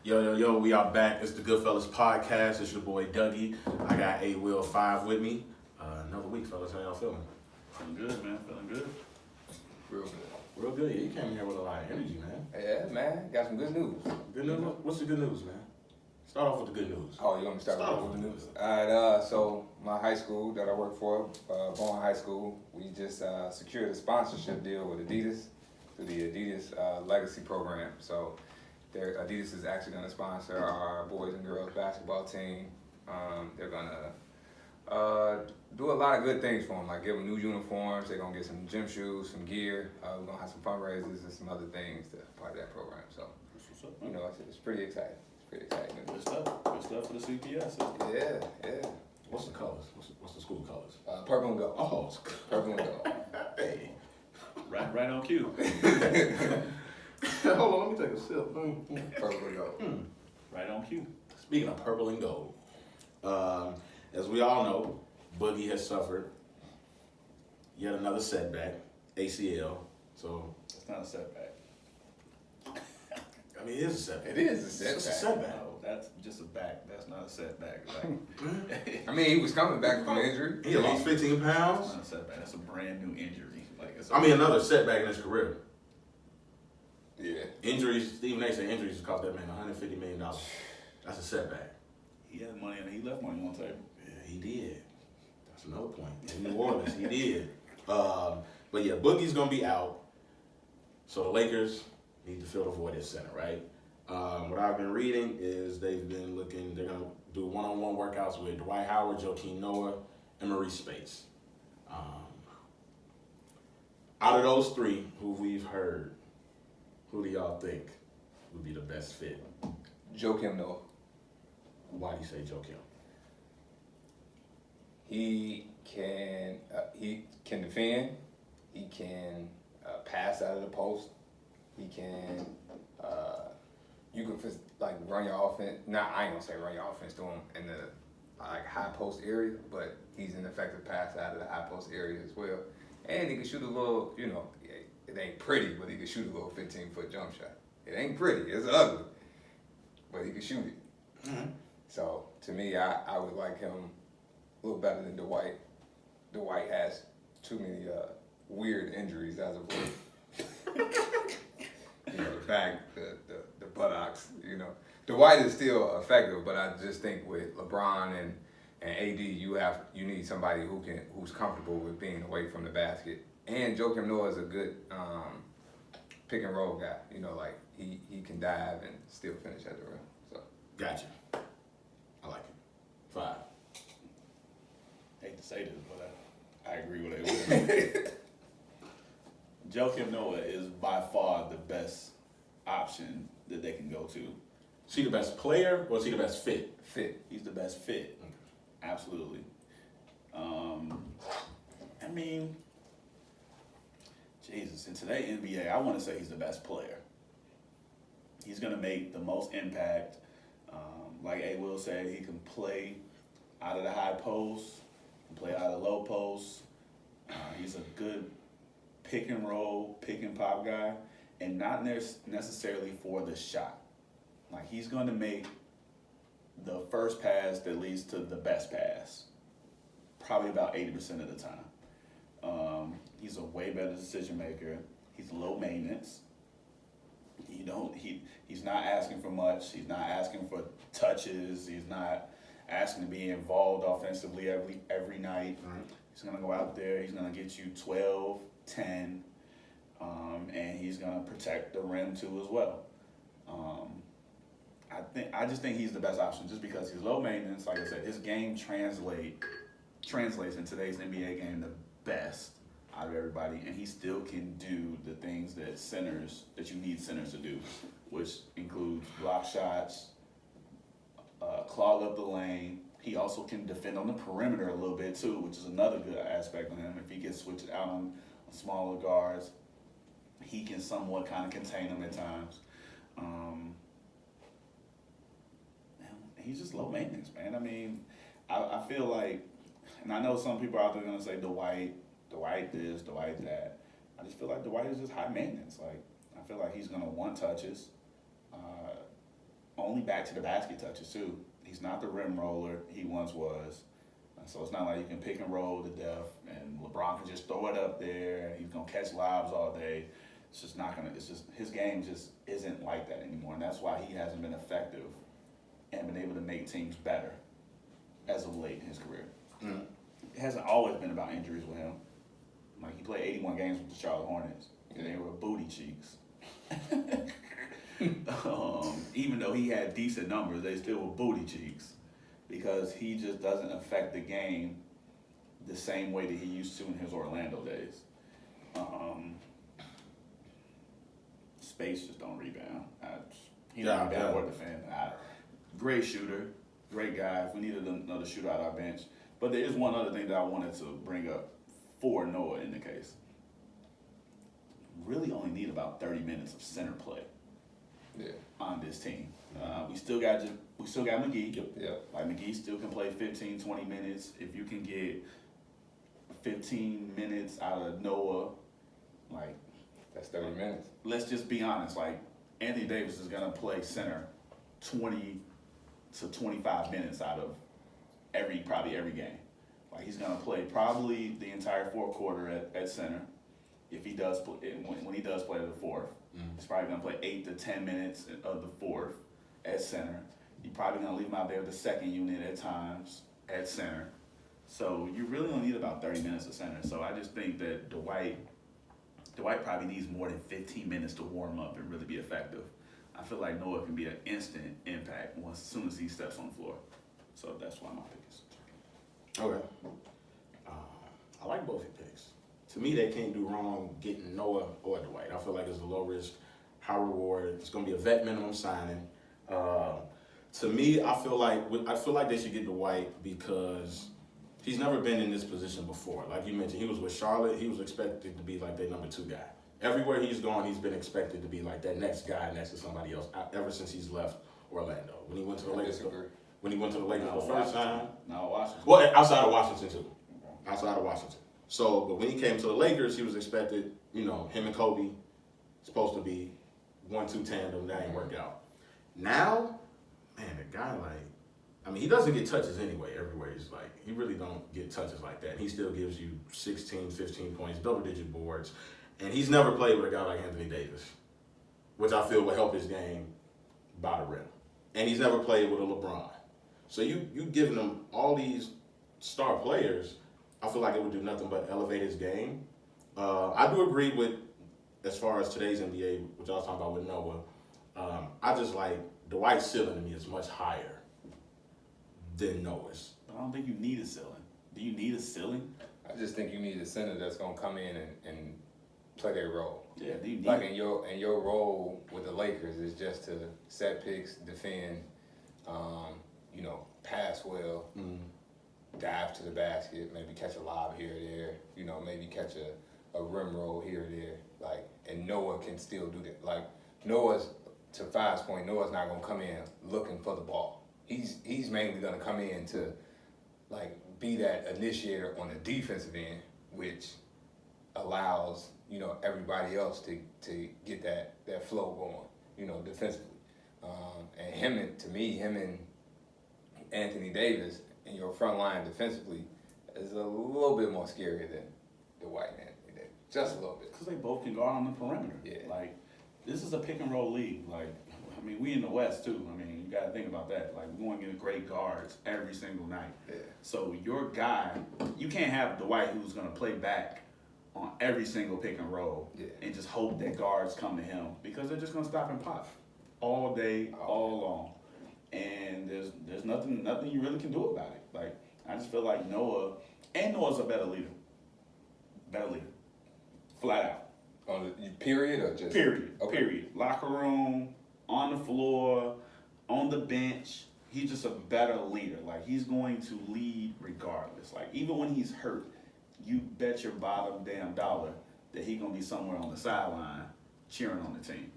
Yo, we are back. It's the Goodfellas Podcast. It's your boy Dougie. I got A Will 5 with me. Another week, fellas. How y'all feeling? Feeling good, man. Feeling good. Real good. Real good. Yeah, you came here with a lot of energy, man. Yeah, man. Got some good news. Good news? What's the good news, man? Start off with the good news. Oh, you want me to start with the news? All right, so my high school that I work for, Bowen High School, we just secured a sponsorship deal with Adidas through the Adidas Legacy Program. So Adidas is actually going to sponsor our boys and girls basketball team. They're going to do a lot of good things for them, like give them new uniforms. They're going to get some gym shoes, some gear. We're going to have some fundraisers and some other things that's part of that program. So, you know, it's pretty exciting. It's pretty exciting. Good stuff. Good stuff for the CPS. Yeah. What's the colors? What's the school colors? Purple and gold. Oh, Purple and gold. Hey. Right on cue. Hold on, let me take a sip. Purple and gold. Right on cue. Speaking of purple and gold, as we all know, Boogie has suffered yet another setback, ACL. So It's not a setback. I mean, it is a setback. It is a setback. It's a setback. No, that's just a back. That's not a setback. Like, I mean, he was coming back from injury. He lost 15 that's pounds. not a setback. That's a brand new injury. Like, it's Another setback in his career. Yeah. Injuries, Stephen A. said injuries cost that man $150 million. That's a setback. He had money and he left money on the table. Yeah, he did. That's another point. In New Orleans, he did. But yeah, Boogie's going to be out. So the Lakers need to fill the void at center, right? What I've been reading is they're going to do one-on-one workouts with Dwight Howard, Joakim Noah, and Maurice Space. Out of those three who we've heard, who do y'all think would be the best fit? Joakim Noah. Why do you say Joakim? He can defend. He can pass out of the post. He can you can like run your offense. I ain't gonna say run your offense to him in the like high post area, but he's an effective pass out of the high post area as well. And he can shoot a little, you know, it ain't pretty, but he can shoot a little 15-foot jump shot. It ain't pretty, it's ugly, but he can shoot it. Mm-hmm. So to me, I would like him a little better than Dwight. Dwight has too many weird injuries as of late. You know, the back, the buttocks, you know. Dwight is still effective, but I just think with LeBron and AD, you need somebody who's comfortable with being away from the basket. And Joakim Noah is a good pick and roll guy. You know, like he can dive and still finish at the rim. So Gotcha. I like it. 5. Hate to say this, but I agree with it. Joakim Noah is by far the best option that they can go to. Is he the best player or is he the best fit? fit. He's the best fit. Absolutely. I mean, Jesus, in today's NBA, I want to say he's the best player. He's going to make the most impact. Like A. Will said, he can play out of the high post, play out of low post. He's a good pick and roll, pick and pop guy, and not necessarily for the shot. Like, he's going to make the first pass that leads to the best pass, probably about 80% of the time. He's a way better decision maker. He's low maintenance. He's not asking for much. He's not asking for touches. He's not asking to be involved offensively every night. Right. He's gonna go out there. He's gonna get you 12, 10, and he's gonna protect the rim too as well. I just think he's the best option just because he's low maintenance. Like I said, his game translates in today's NBA game the best out of everybody, and he still can do the things that you need centers to do, which includes block shots, clog up the lane. He also can defend on the perimeter a little bit too, which is another good aspect of him. If he gets switched out on smaller guards, he can somewhat kind of contain them at times. He's just low maintenance, man. I mean, I feel like, and I know some people out there are going to say Dwight this, Dwight that. I just feel like Dwight is just high maintenance. Like, I feel like he's going to want touches only back to the basket touches too. He's not the rim roller he once was. So it's not like you can pick and roll to death and LeBron can just throw it up there. He's gonna catch lobs all day. It's just not gonna. It's just his game just isn't like that anymore, and that's why he hasn't been effective and been able to make teams better as of late in his career. Mm. It hasn't always been about injuries with him. Like he played 81 games with the Charlotte Hornets, and they were booty cheeks. Even though he had decent numbers, they still were booty cheeks because he just doesn't affect the game the same way that he used to in his Orlando days. Space just don't rebound. He don't rebound or defend. Great shooter, great guy. If we needed another shooter out our bench. But there is one other thing that I wanted to bring up for Noah in the case. Really only need about 30 minutes of center play on this team. We still got McGee. Yep. Like McGee still can play 15, 20 minutes. If you can get 15 minutes out of Noah, like That's 30 minutes. let's just be honest. Like Anthony Davis is gonna play center 20 to 25 minutes out of probably every game. Like he's gonna play probably the entire fourth quarter at center. If he does when he does play the fourth, he's probably gonna play 8 to 10 minutes of the fourth at center. You're probably gonna leave him out there with the second unit at times at center. So you really only need about 30 minutes of center. So I just think that Dwight probably needs more than 15 minutes to warm up and really be effective. I feel like Noah can be an instant impact as soon as he steps on the floor. So that's why my pick is. Okay. I like both your picks. To me, they can't do wrong getting Noah or Dwight. I feel like it's a low risk, high reward. It's gonna be a vet minimum signing. To me, I feel like they should get Dwight because he's never been in this position before. Like you mentioned, he was with Charlotte. He was expected to be like their number 2 guy. Everywhere he's gone, he's been expected to be like that next guy next to somebody else. Ever since he's left Orlando, when he went to the Lakers, the first time. No, Washington. Well, outside of Washington too. Outside of Washington. So, but when he came to the Lakers, he was expected. Him and Kobe supposed to be 1-2 tandem. That ain't worked out. Now, man, a guy he doesn't get touches anyway. Everywhere he's he really don't get touches like that. He still gives you 16, 15 points, double-digit boards, and he's never played with a guy like Anthony Davis, which I feel will help his game by the rim. And he's never played with a LeBron. So you giving him all these star players, I feel like it would do nothing but elevate his game. I do agree with, as far as today's NBA, which I was talking about with Noah, I just like Dwight's ceiling to me is much higher than Noah's. But I don't think you need a ceiling. Do you need a ceiling? I just think you need a center that's gonna come in and play their role. Yeah, do you need Like in your role with the Lakers is just to set picks, defend, pass well, dive to the basket, maybe catch a lob here or there, maybe catch a rim roll here or there. And Noah can still do that. To Five's point, Noah's not gonna come in looking for the ball. He's mainly gonna come in to be that initiator on the defensive end, which allows everybody else to get that flow going, defensively. And him and Anthony Davis in your front line defensively is a little bit more scary than Dwight and Anthony Davis, just a little bit. Because they both can guard on the perimeter. Yeah. This is a pick and roll league. We in the West too. You got to think about that. We're going to get great guards every single night. Yeah. So your guy, you can't have Dwight who's going to play back on every single pick and roll and just hope that guards come to him because they're just going to stop and pop all day, all long. And there's nothing you really can do about it. I just feel like Noah's a better leader. Flat out. On the period or just Period. Okay. Period. Locker room, on the floor, on the bench. He's just a better leader. He's going to lead regardless. Even when he's hurt, you bet your bottom damn dollar that he's gonna be somewhere on the sideline cheering on the team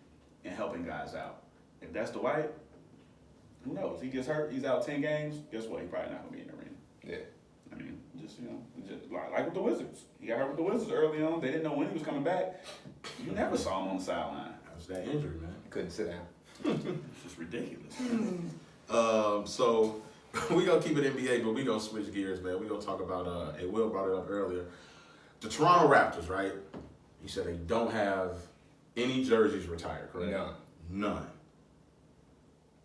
and helping guys out. If that's Dwight, who knows? He gets hurt, he's out 10 games, guess what? He's probably not gonna be in the arena. Yeah. Just like with the Wizards. He got hurt with the Wizards early on. They didn't know when he was coming back. You never saw him on the sideline. That was that injury, man. Couldn't sit down. It's just ridiculous. So we gonna keep it NBA, but we gonna switch gears, man. We gonna talk about and Will brought it up earlier. The Toronto Raptors, right? You said they don't have any jerseys retired, correct? None.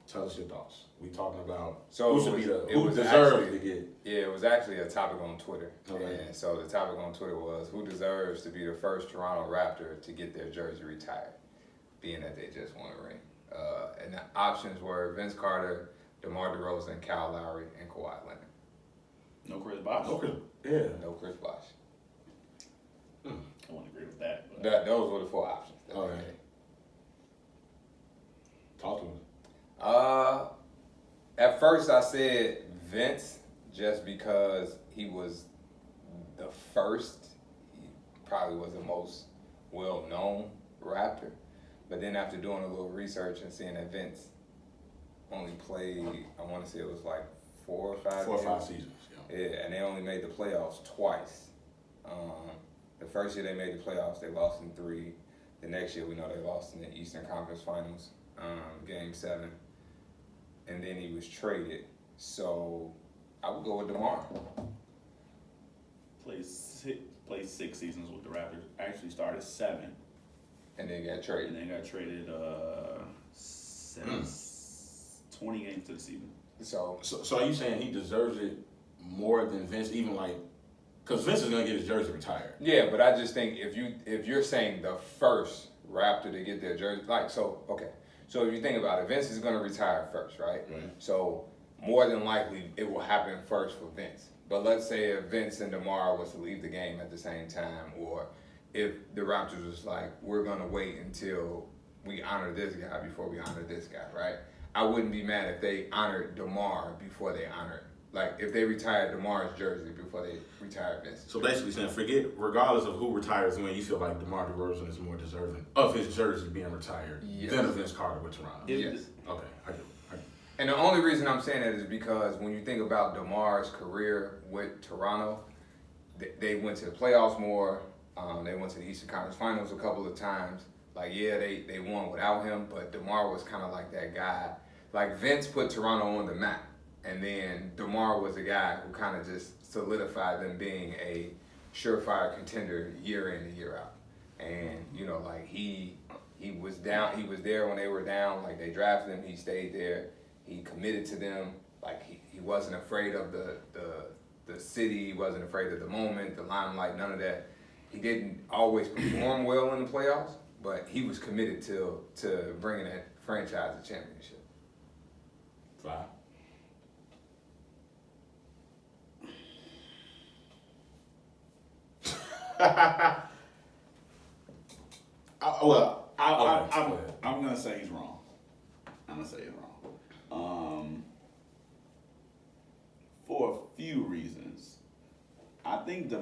Tell us your thoughts. We talking about So who deserves to get. Yeah, it was actually a topic on Twitter. Okay. And so the topic on Twitter was who deserves to be the first Toronto Raptor to get their jersey retired, being that they just won a ring. And the options were Vince Carter, DeMar DeRozan, Kyle Lowry, and Kawhi Leonard. No Chris Bosh. Yeah. No Chris Bosh. I wouldn't agree with that. But. Those were the 4 options. Okay. Talk to me. At first I said Vince just because he was the first. He probably was the most well-known Raptor. But then after doing a little research and seeing that Vince only played, I want to say it was like 4 or 5 4 or 5 years. seasons. Yeah, and they only made the playoffs twice. The first year they made the playoffs, they lost in 3. The next year, we know they lost in the Eastern Conference Finals, Game 7. And then he was traded. So I would go with DeMar. Played 6 seasons with the Raptors. Actually started 7. And then got traded. And then got traded 20 games to the season. So are you saying he deserves it more than Vince, even like, because Vince is gonna get his jersey retired? yeah, but I just think if you're saying the first Raptor to get their jersey, okay. So if you think about it, Vince is gonna retire first, right? Right. So more than likely it will happen first for Vince. But let's say if Vince and DeMar was to leave the game at the same time, or if the Raptors was like, we're gonna wait until we honor this guy before we honor this guy, right? I wouldn't be mad if they honored DeMar before they honored, like if they retired DeMar's jersey before they retired Vince. So basically saying, regardless of who retires when, you feel like DeMar DeRozan is more deserving of his jersey being retired than a Vince Carter with Toronto. Yes. Okay, I do. And the only reason I'm saying that is because when you think about DeMar's career with Toronto, they went to the playoffs more. They went to the Eastern Conference Finals a couple of times. Like, yeah, they won without him, but DeMar was kind of like that guy. Like, Vince put Toronto on the map, and then DeMar was the guy who kind of just solidified them being a surefire contender year in and year out. And, you know, like, he was down. He was there when they were down. Like, they drafted him. He stayed there. He committed to them. Like, he wasn't afraid of the city. He wasn't afraid of the moment, the limelight, none of that. He didn't always perform well in the playoffs, but he was committed to bringing that franchise a championship. 5. I'm gonna say he's wrong. For a few reasons. I think the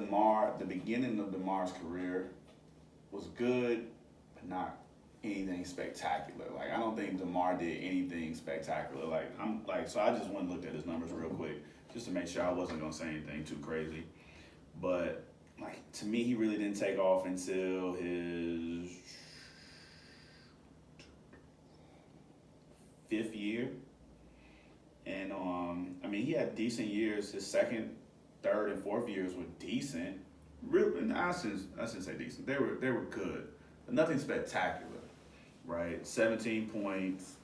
beginning of DeMar's career was good, but not anything spectacular. Like, I don't think DeMar did anything spectacular. So I just went and looked at his numbers real quick just to make sure I wasn't gonna say anything too crazy. But like, to me, he really didn't take off until his 5th year. And I mean, he had decent years. His 2nd, 3rd, and 4th years were decent. Really, I shouldn't say decent. They were good, but nothing spectacular, right? 17 points,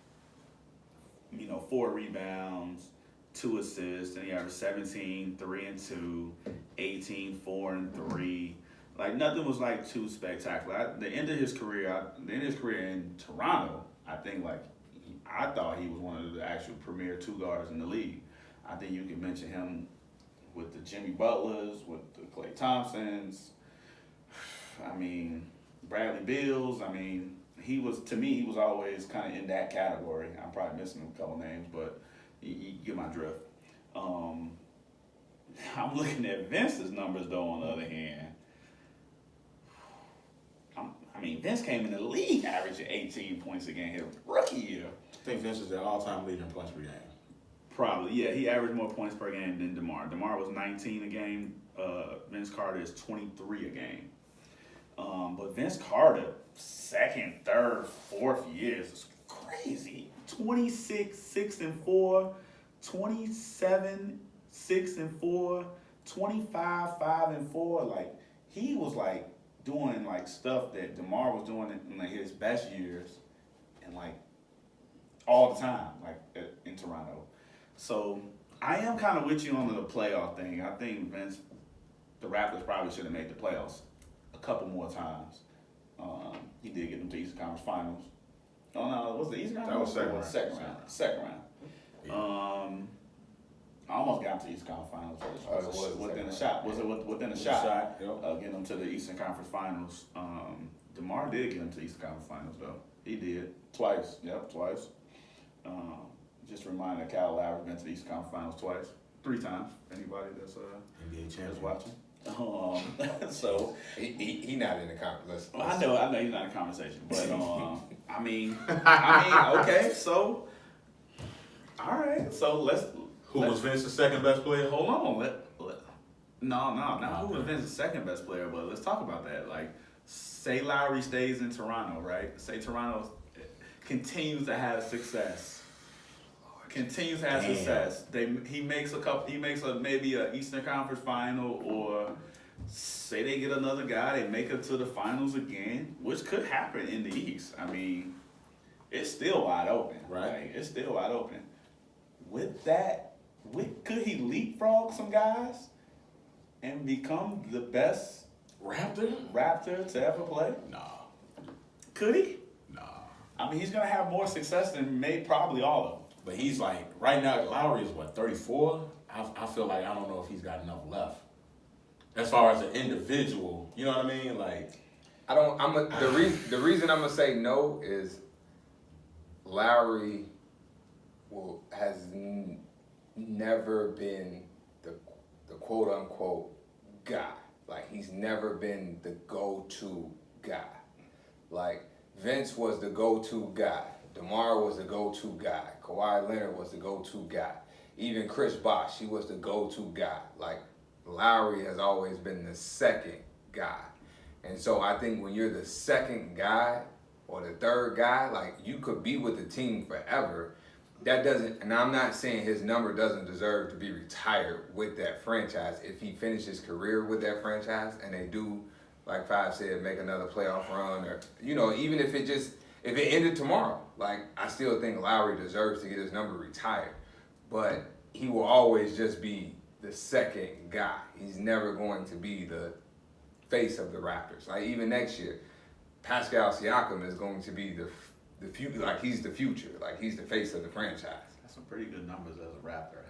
4 rebounds, 2 assists, and he averaged 17, 3 and 2, 18, 4 and 3. Like, nothing was like too spectacular. The end of his career in Toronto, I think I thought he was one of the actual premier 2 guards in the league. I think you can mention him with the Jimmy Butlers, with the Klay Thompsons. I mean, Bradley Beals. I mean, he was always kind of in that category. I'm probably missing a couple names, but you get my drift. I'm looking at Vince's numbers, though, on the other hand. Vince came in the league averaging 18 points a game his rookie year. I think Vince is the all-time leader in points per game. Probably, yeah. He averaged more points per game than DeMar. DeMar was 19 a game. Vince Carter is 23 a game. But Vince Carter, 2nd, 3rd, 4th years is crazy. 26, 6-4, 27, 6-4, 25, 5-4. Like, he was like doing like stuff that DeMar was doing in like his best years, and like all the time, like in Toronto. So I am kind of with you on the playoff thing. I think Vince, the Raptors probably should have made the playoffs a couple more times. He did get them to Eastern Conference Finals. Oh no, was the Eastern Conference? That was second round. Second round. Yeah. I almost got to the Eastern Conference Finals. It was within a second shot. Was it within a shot? Yep. Getting them to the Eastern Conference Finals. DeMar did get them to the Eastern Conference Finals though. He did twice. Yep, twice. Just a reminder, Kyle Lowry's been to the Eastern Conference Finals twice, 3 times. Anybody that's NBA that's champion. watching. So He not in the conference. I know he's not in conversation, but I mean, okay, so all right, so let's. Who was Vince's second best player? Hold on, no, not who was Vince's second best player, but let's talk about that. Like, say Lowry stays in Toronto, right? Say Toronto continues to have success. Continues to have Damn. success. He makes maybe a Eastern Conference Final, or say they get another guy, they make it to the finals again, which could happen in the East. I mean, it's still wide open. Right. Like, it's still wide open. With that, could he leapfrog some guys and become the best Raptor to ever play? Nah. Could he? Nah. I mean, he's gonna have more success than probably all of them. But he's like, right now, Lowry is what, 34? I feel like I don't know if he's got enough left. As far as an individual, you know what I mean? Like, The reason I'm gonna say no is Lowry has never been the quote unquote guy. Like, he's never been the go-to guy. Like, Vince was the go-to guy. DeMar was the go-to guy. Kawhi Leonard was the go-to guy. Even Chris Bosh, he was the go-to guy. Like, Lowry has always been the second guy. And so I think when you're the second guy or the third guy, like, you could be with the team forever. That doesn't, and I'm not saying his number doesn't deserve to be retired with that franchise. If he finishes his career with that franchise and they do, like Five said, make another playoff run, or, you know, even if it ended tomorrow, like, I still think Lowry deserves to get his number retired. But he will always just be the second guy. He's never going to be the face of the Raptors. Like, even next year, Pascal Siakam is going to be the future. Like, he's the future. Like, he's the face of the franchise. That's some pretty good numbers as a Raptor.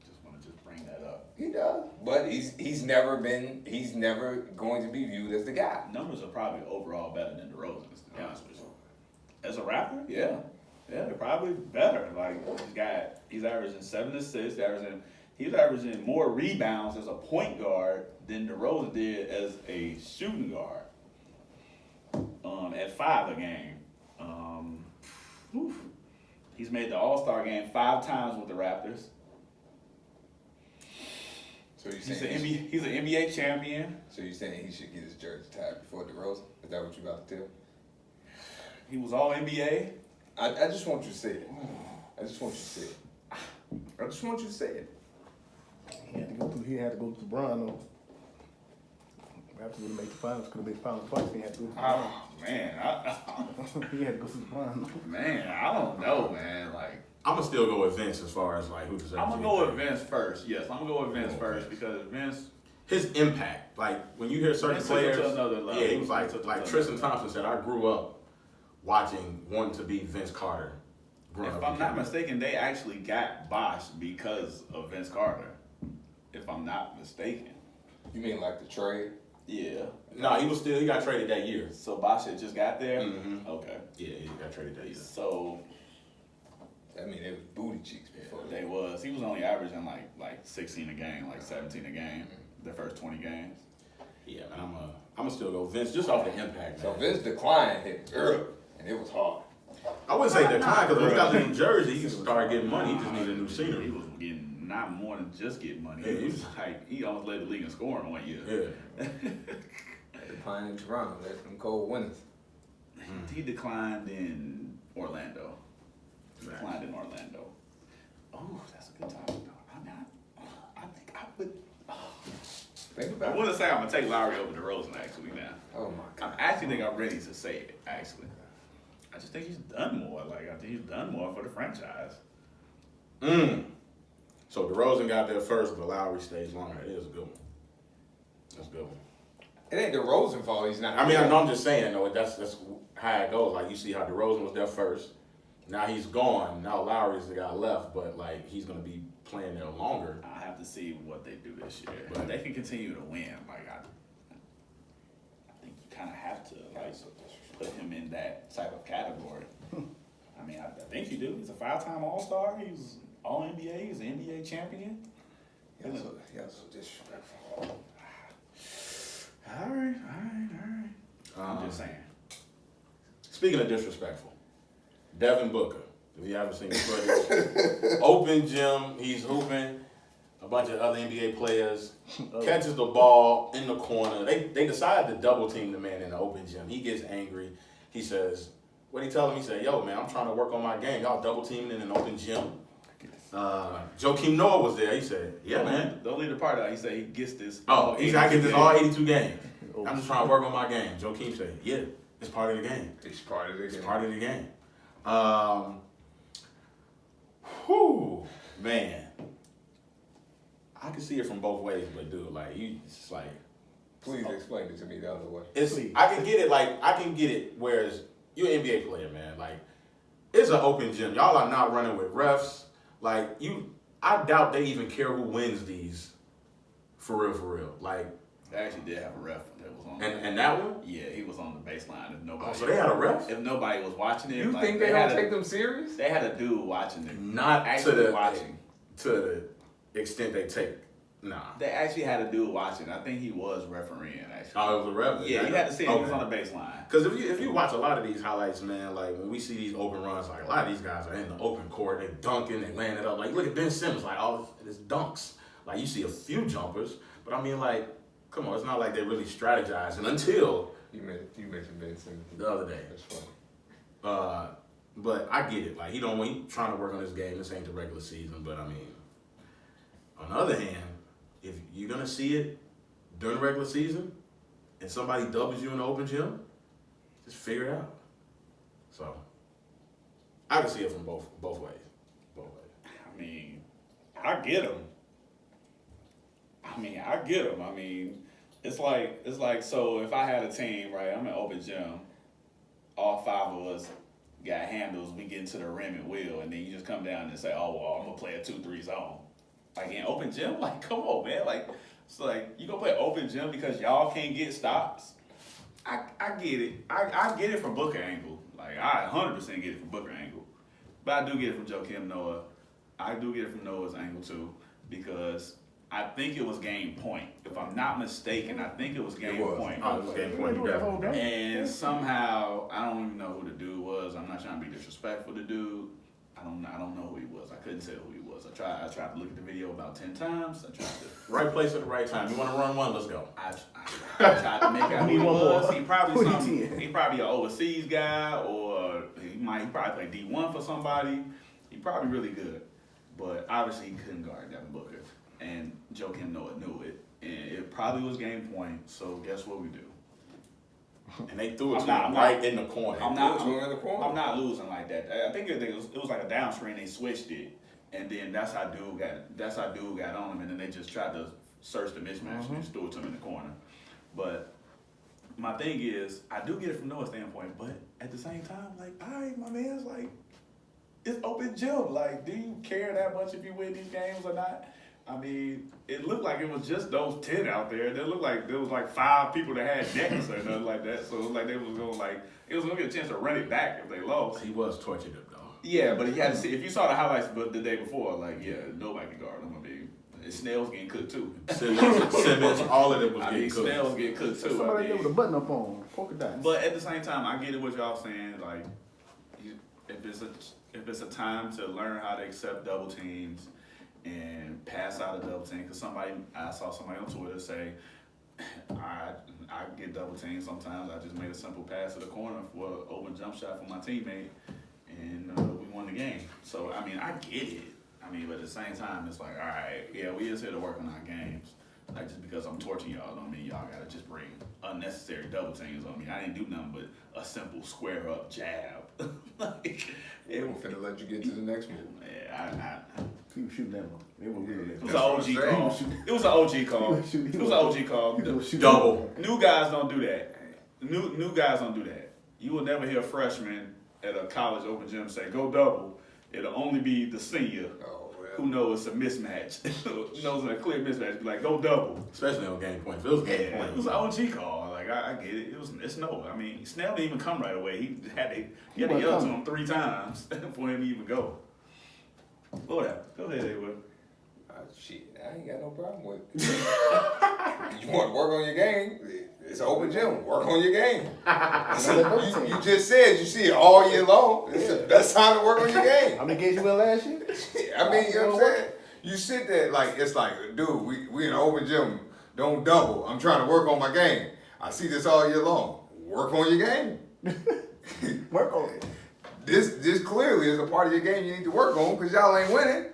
Just want to bring that up. He does, but he's never going to be viewed as the guy. Numbers are probably overall better than DeRozan's, to be honest with you. As a Raptor, yeah, they're probably better. Like, he's averaging 7 assists, he's averaging more rebounds as a point guard than DeRozan did as a shooting guard. At 5 a game. He's made the All-Star game 5 times with the Raptors. So you saying He's an NBA champion. So you saying he should get his jersey tied before DeRozan? Is that what you about to tell? He was all NBA. I just want you to say it. I just want you to say it. He had to go to LeBron though. Raptors would have made the finals. Could have made the finals twice. He had to go to LeBron. Oh man, He had to go to LeBron. man, I don't know, man. Like, I'm going to still go with Vince as far as, like, who deserves I'm to gonna be go with there. Vince first. Yes, I'm gonna go with Vince first because Vince. His impact, like, when you hear certain Vince took it players, to another level. yeah, he was He took it like to Tristan another Thompson said, I grew up wanting to be Vince Carter. growing If up I'm in not Canada. mistaken, they actually got Bosh because of Vince Carter. If I'm not mistaken. You mean like the trade? Yeah. No, he got traded that year. So Bosh had just got there? Mhm. Okay. Yeah, he got traded that year. So I mean, it was booty cheeks before. he was only averaging like 16 a game, like 17 a game, the first 20 games. Yeah, man, I'm gonna still go Vince just off the impact, So man. Vince declined hit early, and it was hard. I wouldn't say decline because when he got to Bro. New Jersey, he started getting money. He just needed new He scenery. was getting not more than just getting money. Yeah, He was like, he almost led the league in scoring one year. Yeah. Declined in Toronto. That's them cold winters. He declined in Orlando. declined in Orlando. Oh, that's a good topic, though. I think I would. Think I about want it. to say I'm gonna take Lowry over DeRozan actually now. Oh my God. I actually think I'm ready to say it. Actually, I just think he's done more. Like I think he's done more for the franchise. So DeRozan got there first, but Lowry stays longer. It is a good one. That's a good one. It ain't DeRozan's fault. He's not. I mean, I know I'm just saying, though, that's how it goes. Like, you see how DeRozan was there first. Now he's gone. Now Lowry's the guy left, but, like, he's going to be playing there longer. I have to see what they do this year. But they can continue to win. Like I think you kind of have to like put him in that type of category. I mean, I think you do. He's a 5-time All-Star. He's All NBA. He's an NBA champion. Yeah, so disrespectful. All right. I'm just saying. Speaking of disrespectful, Devin Booker. If you haven't seen the footage, open gym, he's hooping. A bunch of other NBA players catches the ball in the corner. They decide to double team the man in the open gym. He gets angry. He says, what he tell him? He said, yo, man, I'm trying to work on my game. Y'all double teaming in an open gym. Joakim Noah was there. He said, yeah, man. Don't leave the part out. He said he gets this. Oh, I get this all 82 games. Oh. I'm just trying to work on my game. Joakim said, yeah, it's part of the game. It's part of the game. It's part of the game. Whew, man. I can see it from both ways, but dude, like, it's just like, Please explain it to me the other way. it's. Please. I can get it. Like, I can get it. Whereas you're an NBA player, man. Like, it's an open gym. Y'all are not running with refs. Like, I doubt they even care who wins these. For real. Like, They actually did have a ref that was on. and that one. Yeah, he was on the baseline. If nobody, Oh, so they had a ref. if nobody was watching it, You like, think they had don't a- take them serious? They had a dude watching it. Not to Actually the watching. to the extent they take. Nah. They actually had a dude watching. I think he was refereeing actually. Oh, it was a ref. Yeah, you had to see him. He was Okay. on the baseline. Because if you watch a lot of these highlights, man, like when we see these open runs, like a lot of these guys are in the open court, they dunking, they laying it up. Like look at Ben Simmons, like all this dunks. Like you see a few jumpers, but I mean like, come on, it's not like they're really strategizing until You mentioned Ben Simmons the other day. That's funny. But I get it. Like he trying to work on his game. This ain't the regular season, but I mean, on the other hand, if you're gonna see it during the regular season and somebody doubles you in the open gym, just figure it out. So I can see it from both ways. Both ways. I mean, I get him. I mean, it's like so if I had a team, right? I'm in open gym. All 5 of us got handles. We get into the rim and wheel, and then you just come down and say, "Oh well, I'm gonna play a 2-3 zone." Like in open gym, like come on, man. Like it's like you gonna play open gym because y'all can't get stops. I get it. I get it from Booker angle. Like I 100% get it from Booker angle, but I do get it from Joakim Noah. I do get it from Noah's angle too because I think it was game point. If I'm not mistaken, I think it was game point. Oh, it was game point. You got it. And somehow I don't even know who the dude was. I'm not trying to be disrespectful to the dude. I don't know who he was. I couldn't tell who he was. I tried to look at the video about 10 times. I tried to Right place at the right time. You want to run one? Let's go. I tried to make out who he Need one was. more. He probably Who he some, did? he probably an overseas guy, or he probably play D1 for somebody. He probably really good, but obviously he couldn't guard Devin Booker, and Joakim Noah knew it, and it probably was game point. So guess what we do? And they threw it I'm to him not- right in the corner. I'm Threw it to him in the corner. I'm not losing like that. I think it was like a down screen. They switched it, and then that's how dude got on him, and then they just tried to search the mismatch and just threw it to him in the corner. But my thing is, I do get it from Noah's standpoint, but at the same time, like, all right, my man's like, it's open gym. Like, do you care that much if you win these games or not? I mean, it looked like it was just those 10 out there. It looked like there was like 5 people that had necks or nothing like that. So it was like they was gonna get a chance to run it back if they lost. He was tortured up though. Yeah, but you had to see if you saw the highlights the day before, like nobody can guard him. I mean, Snell's getting cooked too. Simmons, all of them was I getting mean, cooked. Snell's getting cooked too. I Somebody there mean, with a button up on, polka dots. but at the same time, I get it what y'all saying. Like, if it's a time to learn how to accept double teams and pass out a double team, because I saw somebody on Twitter say, I get double teamed sometimes. I just made a simple pass to the corner for an open jump shot from my teammate, and we won the game. So, I mean, I get it. I mean, but at the same time, it's like, all right, yeah, we just here to work on our games. Like, just because I'm torching y'all don't mean y'all gotta just bring unnecessary double teams on me. I didn't do nothing but a simple square up jab. Like, They were finna let you get to the next move. yeah, He was shooting that one. It was really it was that. an OG call. It was an OG call. He was shooting- It was an OG call. He was shooting Double. that one. New guys don't do that. New guys don't do that. You will never hear a freshman at a college open gym say, go double. It'll only be the senior Oh, who well. knows it's a mismatch. Who knows it's a clear mismatch. Be like, go double. Especially on game point. If it was game Yeah, point, it was an OG call. Like, I get it. It's no. I mean, Snell didn't even come right away. He had to yell to him 3 times for him to even go. Whatever. Go ahead, Edward. Shit, I ain't got no problem with it. You want to work on your game? It's an open gym. Work on your game. You just said you see it all year long. It's the best time to work on your game. How many games you win last year? I mean, you know what I'm saying? You sit there like, it's like, dude, we in an open gym. Don't double. I'm trying to work on my game. I see this all year long. Work on your game. Work on it. This clearly is a part of your game you need to work on because y'all ain't winning.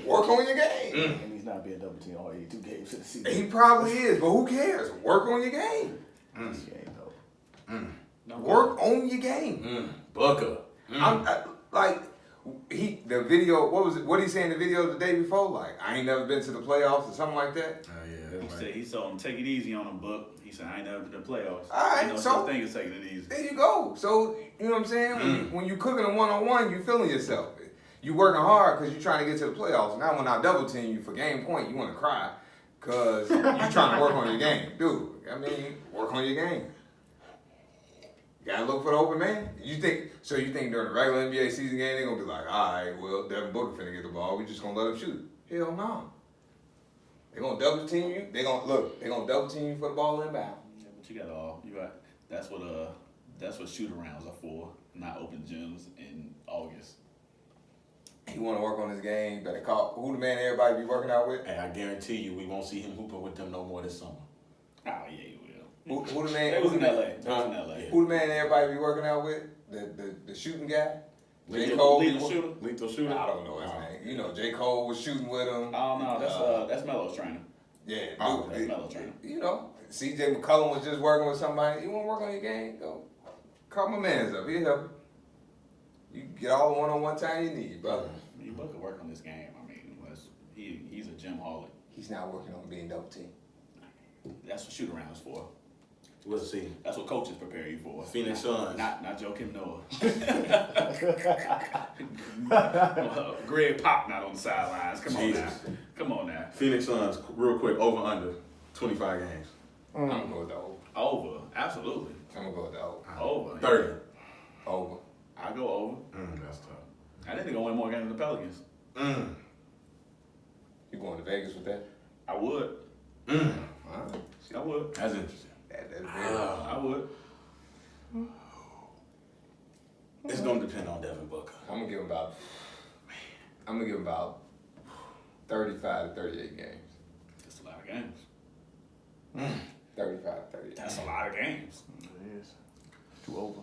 Work on your game. And he's not being double team all 82 games in the season. He probably is, but who cares? Work on your game. This game, though. Work on your game. Booker. Like the video. What was it? What did he say in the video the day before? Like, I ain't never been to the playoffs or something like that. Oh, yeah. He said he told him take it easy on him, Book. He said I ain't never been to the playoffs. All right, Ain't no so- such thing as taking it easy. There you go. So you know what I'm saying? When you cooking a 1-on-1, you feeling yourself. You working hard because you're trying to get to the playoffs. Now when I double team you for game point, you want to cry because you trying to work on your game, dude. I mean, work on your game. You gotta look for the open man. You think during the regular NBA season game they're gonna be like, all right, well Devin Booker finna get the ball. We just gonna let him shoot. Hell no. They gonna double team you. They gonna double team you for the ball inbound. Yeah, but you got that's what shoot arounds are for, not open gyms in August. He want to work on his game. Better call who the man everybody be working out with. Hey, I guarantee you we won't see him hooping with them no more this summer. Oh yeah, you will. Who the man? They was in LA. They Huh? was in LA. Yeah. Who the man everybody be working out with? The shooting guy? J. Lethal- Cole? lethal shooter? Lethal shooter? I don't know his name. You know, J. Cole was shooting with him. Oh no, that's Melo's trainer. Yeah, Oh, dude, That's Melo's trainer. you know, C.J. McCollum was just working with somebody. You want to work on your game? Go call my man's up. He'll help you. You get all the one-on-one time you need, brother. You Book could work on this game. I mean, he's a gym holic. He's not working on being double team. That's what shoot arounds for. We'll see. That's what coaches prepare you for. Phoenix Suns. Not Joakim Noah. Greg Pop not on the sidelines. Come on now. Jesus. Come on now. Phoenix Suns, real quick, over under 25 games. I'm gonna go with the over. Over. Absolutely. I'm gonna go with the over. Over. 30. Over. I go over. That's tough. I think they're gonna win more games than the Pelicans. You going to Vegas with that? I would. Huh? I would. That's interesting. That's very I would. It's going to depend on Devin Booker. I'm gonna give him about 35 to 38 games. That's a lot of games. 35 to 38. That's a lot of games. It is. Too over.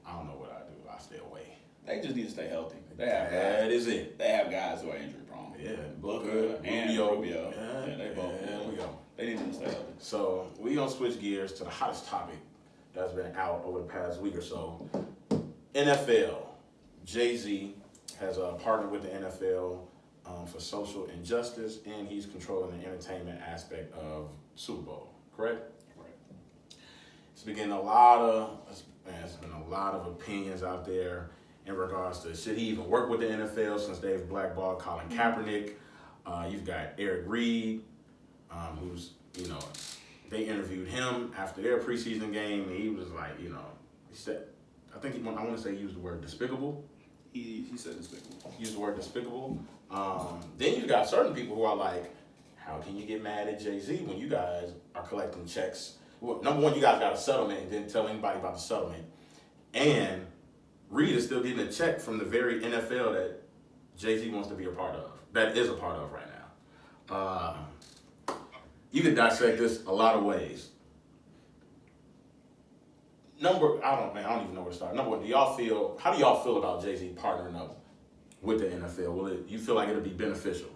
I don't know what I do. I stay away. They just need to stay healthy. They have That guys. is it. They have guys who are injury prone. Yeah, Booker and Rubio. Yeah, they both. there we go. They need to stay healthy. So we gonna switch gears to the hottest topic that's been out over the past week or so. NFL. Jay-Z has partnered with the NFL for social injustice, and he's controlling the entertainment aspect of Super Bowl. Correct? Right. It's been getting a lot of opinions out there in regards to should he even work with the NFL since they've blackballed Colin Kaepernick. You've got Eric Reed, who's, they interviewed him after their preseason game, and he was like, he said, I want to say he used the word despicable. He said despicable. He used the word despicable. Then you've got certain people who are like, how can you get mad at Jay-Z when you guys are collecting checks? Well, number one, you guys got a settlement and didn't tell anybody about the settlement. And Reed is still getting a check from the very NFL that Jay-Z wants to be a part of, that is a part of right now. You could dissect this a lot of ways. I don't even know where to start. Number one, how do y'all feel about Jay-Z partnering up with the NFL? You feel like it'll be beneficial?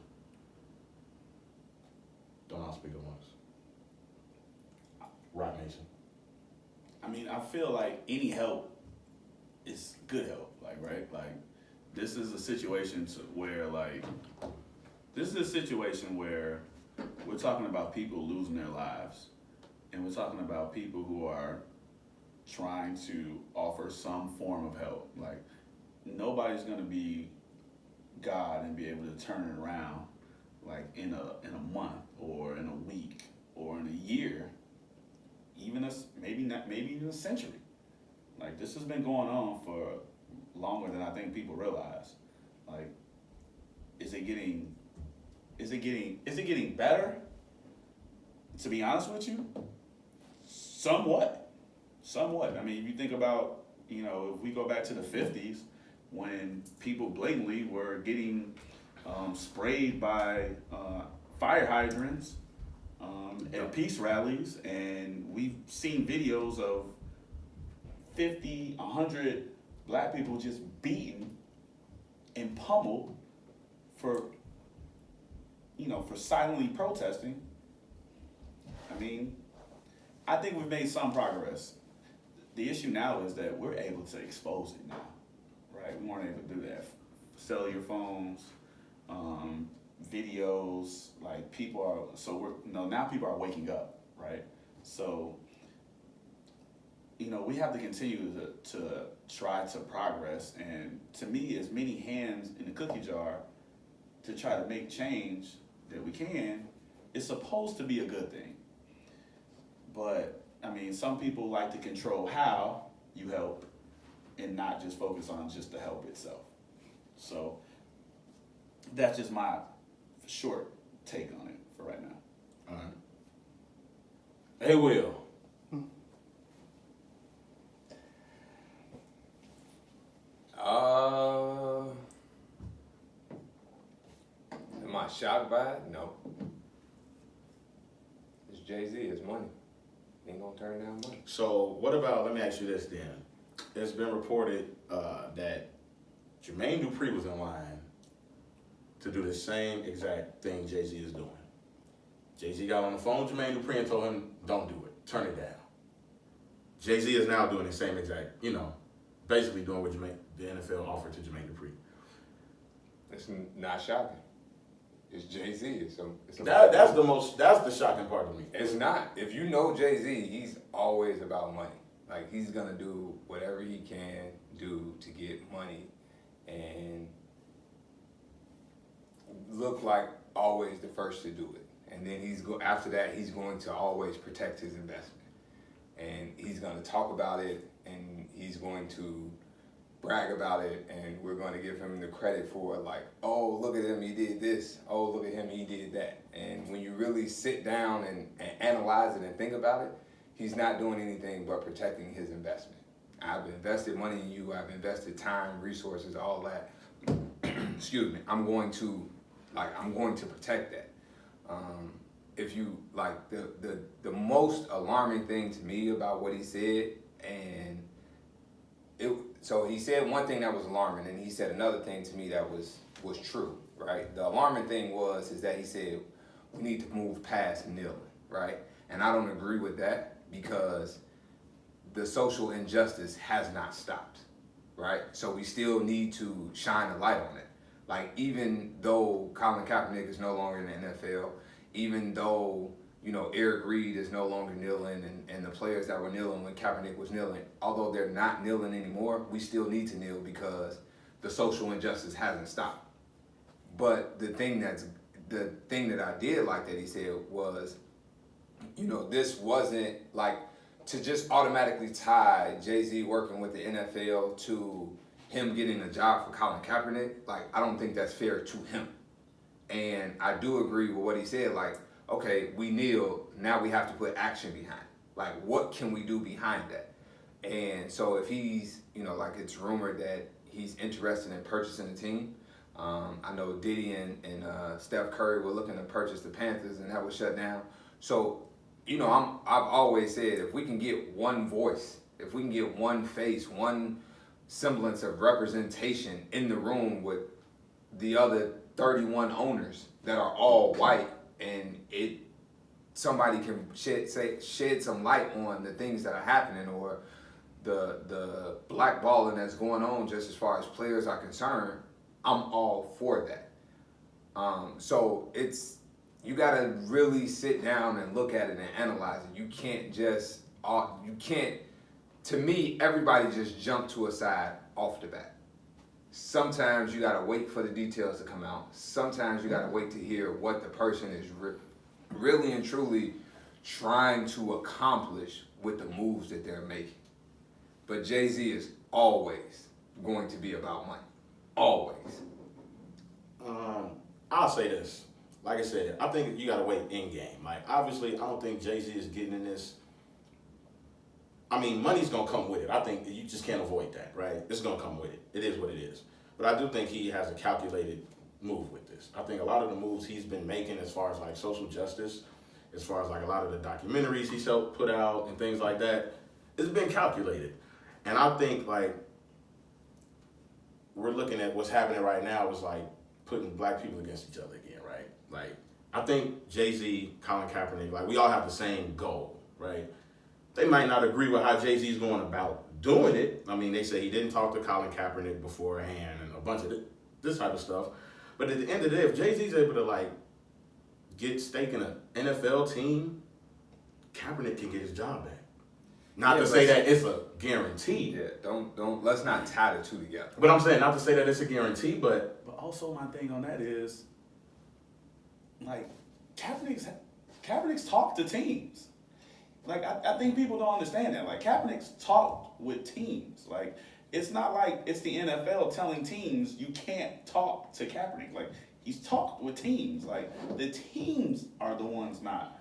Don't all speak at once. Rock Nation. I mean, I feel like any help is good help, like, right? Like, this is a situation where we're talking about people losing their lives, and we're talking about people who are trying to offer some form of help. Like, nobody's gonna be God and be able to turn it around, like, in a month or in a week or in a year, maybe even a century. Like, this has been going on for longer than I think people realize. Like, is it getting better? To be honest with you, somewhat. I mean, if you think about, if we go back to the 50s, when people blatantly were getting sprayed by fire hydrants at peace rallies, and we've seen videos of 50, 100 black people just beaten and pummeled for silently protesting. I mean, I think we've made some progress. The issue now is that we're able to expose it now, right? We weren't able to do that. Cellular phones, videos, like now people are waking up, right? So, we have to continue to try to progress, and to me, as many hands in the cookie jar to try to make change that we can is supposed to be a good thing. But, I mean, some people like to control how you help and not just focus on just the help itself. So that's just my short take on it for right now. All right. Hey, Will. Am I shocked by it? No. It's Jay-Z, it's money. Ain't gonna turn down money. So let me ask you this then. It's been reported that Jermaine Dupri was in line to do the same exact thing Jay-Z is doing. Jay-Z got on the phone with Jermaine Dupri and told him, don't do it, turn it down. Jay-Z is now doing the same exact, basically doing what the NFL offered to Jermaine Dupri. It's not shocking. It's Jay-Z. That's the shocking part to me. It's not. If you know Jay-Z, he's always about money. Like, he's gonna do whatever he can do to get money and look like always the first to do it. And then after that, he's going to always protect his investment. And he's gonna talk about it, and he's going to brag about it, and we're going to give him the credit for it, like, oh, look at him, he did this. Oh, look at him, he did that. And when you really sit down and analyze it and think about it, he's not doing anything but protecting his investment. I've invested money in you. I've invested time, resources, all that. Excuse me. I'm going to protect that. If you like the most alarming thing to me about what he said, so he said one thing that was alarming, and he said another thing to me that was true, right? The alarming thing is that he said we need to move past kneeling, right? And I don't agree with that, because the social injustice has not stopped, right? So we still need to shine a light on it. Like, even though Colin Kaepernick is no longer in the NFL, even though, Eric Reed is no longer kneeling, and the players that were kneeling when Kaepernick was kneeling, although they're not kneeling anymore, we still need to kneel because the social injustice hasn't stopped. But the thing that I did like that he said was, this wasn't like to just automatically tie Jay-Z working with the NFL to him getting a job for Colin Kaepernick. Like, I don't think that's fair to him. And I do agree with what he said, like, okay, we kneel, now we have to put action behind it. Like, what can we do behind that? And so if he's, like, it's rumored that he's interested in purchasing the team. I know Diddy and Steph Curry were looking to purchase the Panthers, and that was shut down. So, I've always said, if we can get one voice, if we can get one face, one semblance of representation in the room with the other 31 owners that are all white, and somebody can shed some light on the things that are happening, or the blackballing that's going on just as far as players are concerned, I'm all for that. So you gotta really sit down and look at it and analyze it. You can't to me, everybody just jump to a side off the bat. Sometimes you gotta wait for the details to come out. Sometimes you gotta wait to hear what the person is really and truly trying to accomplish with the moves that they're making. But Jay-Z is always going to be about money. Always. I'll say this. Like I said, I think you gotta wait in game. Like, obviously, I don't think Jay-Z is getting in this. I mean, money's gonna come with it. I think you just can't avoid that, right? It's gonna come with it. It is what it is. But I do think he has a calculated move with this. I think a lot of the moves he's been making as far as like social justice, as far as like a lot of the documentaries he's helped put out and things like that, it's been calculated. And I think like we're looking at what's happening right now is like putting black people against each other again, right? Like, I think Jay-Z, Colin Kaepernick, like we all have the same goal, right? They might not agree with how Jay-Z's going about doing it. I mean, they say he didn't talk to Colin Kaepernick beforehand and a bunch of this type of stuff. But at the end of the day, if Jay-Z's able to like get stake in an NFL team, Kaepernick can get his job back. Not to say that it's a guarantee. Yeah, don't let's not tie the two together. But I'm saying not to say that it's a guarantee, but also my thing on that is, like, Kaepernick's talked to teams. Like, I think people don't understand that. Like, Kaepernick's talked with teams. Like, it's not like it's the NFL telling teams you can't talk to Kaepernick. Like, he's talked with teams. Like, the teams are the ones not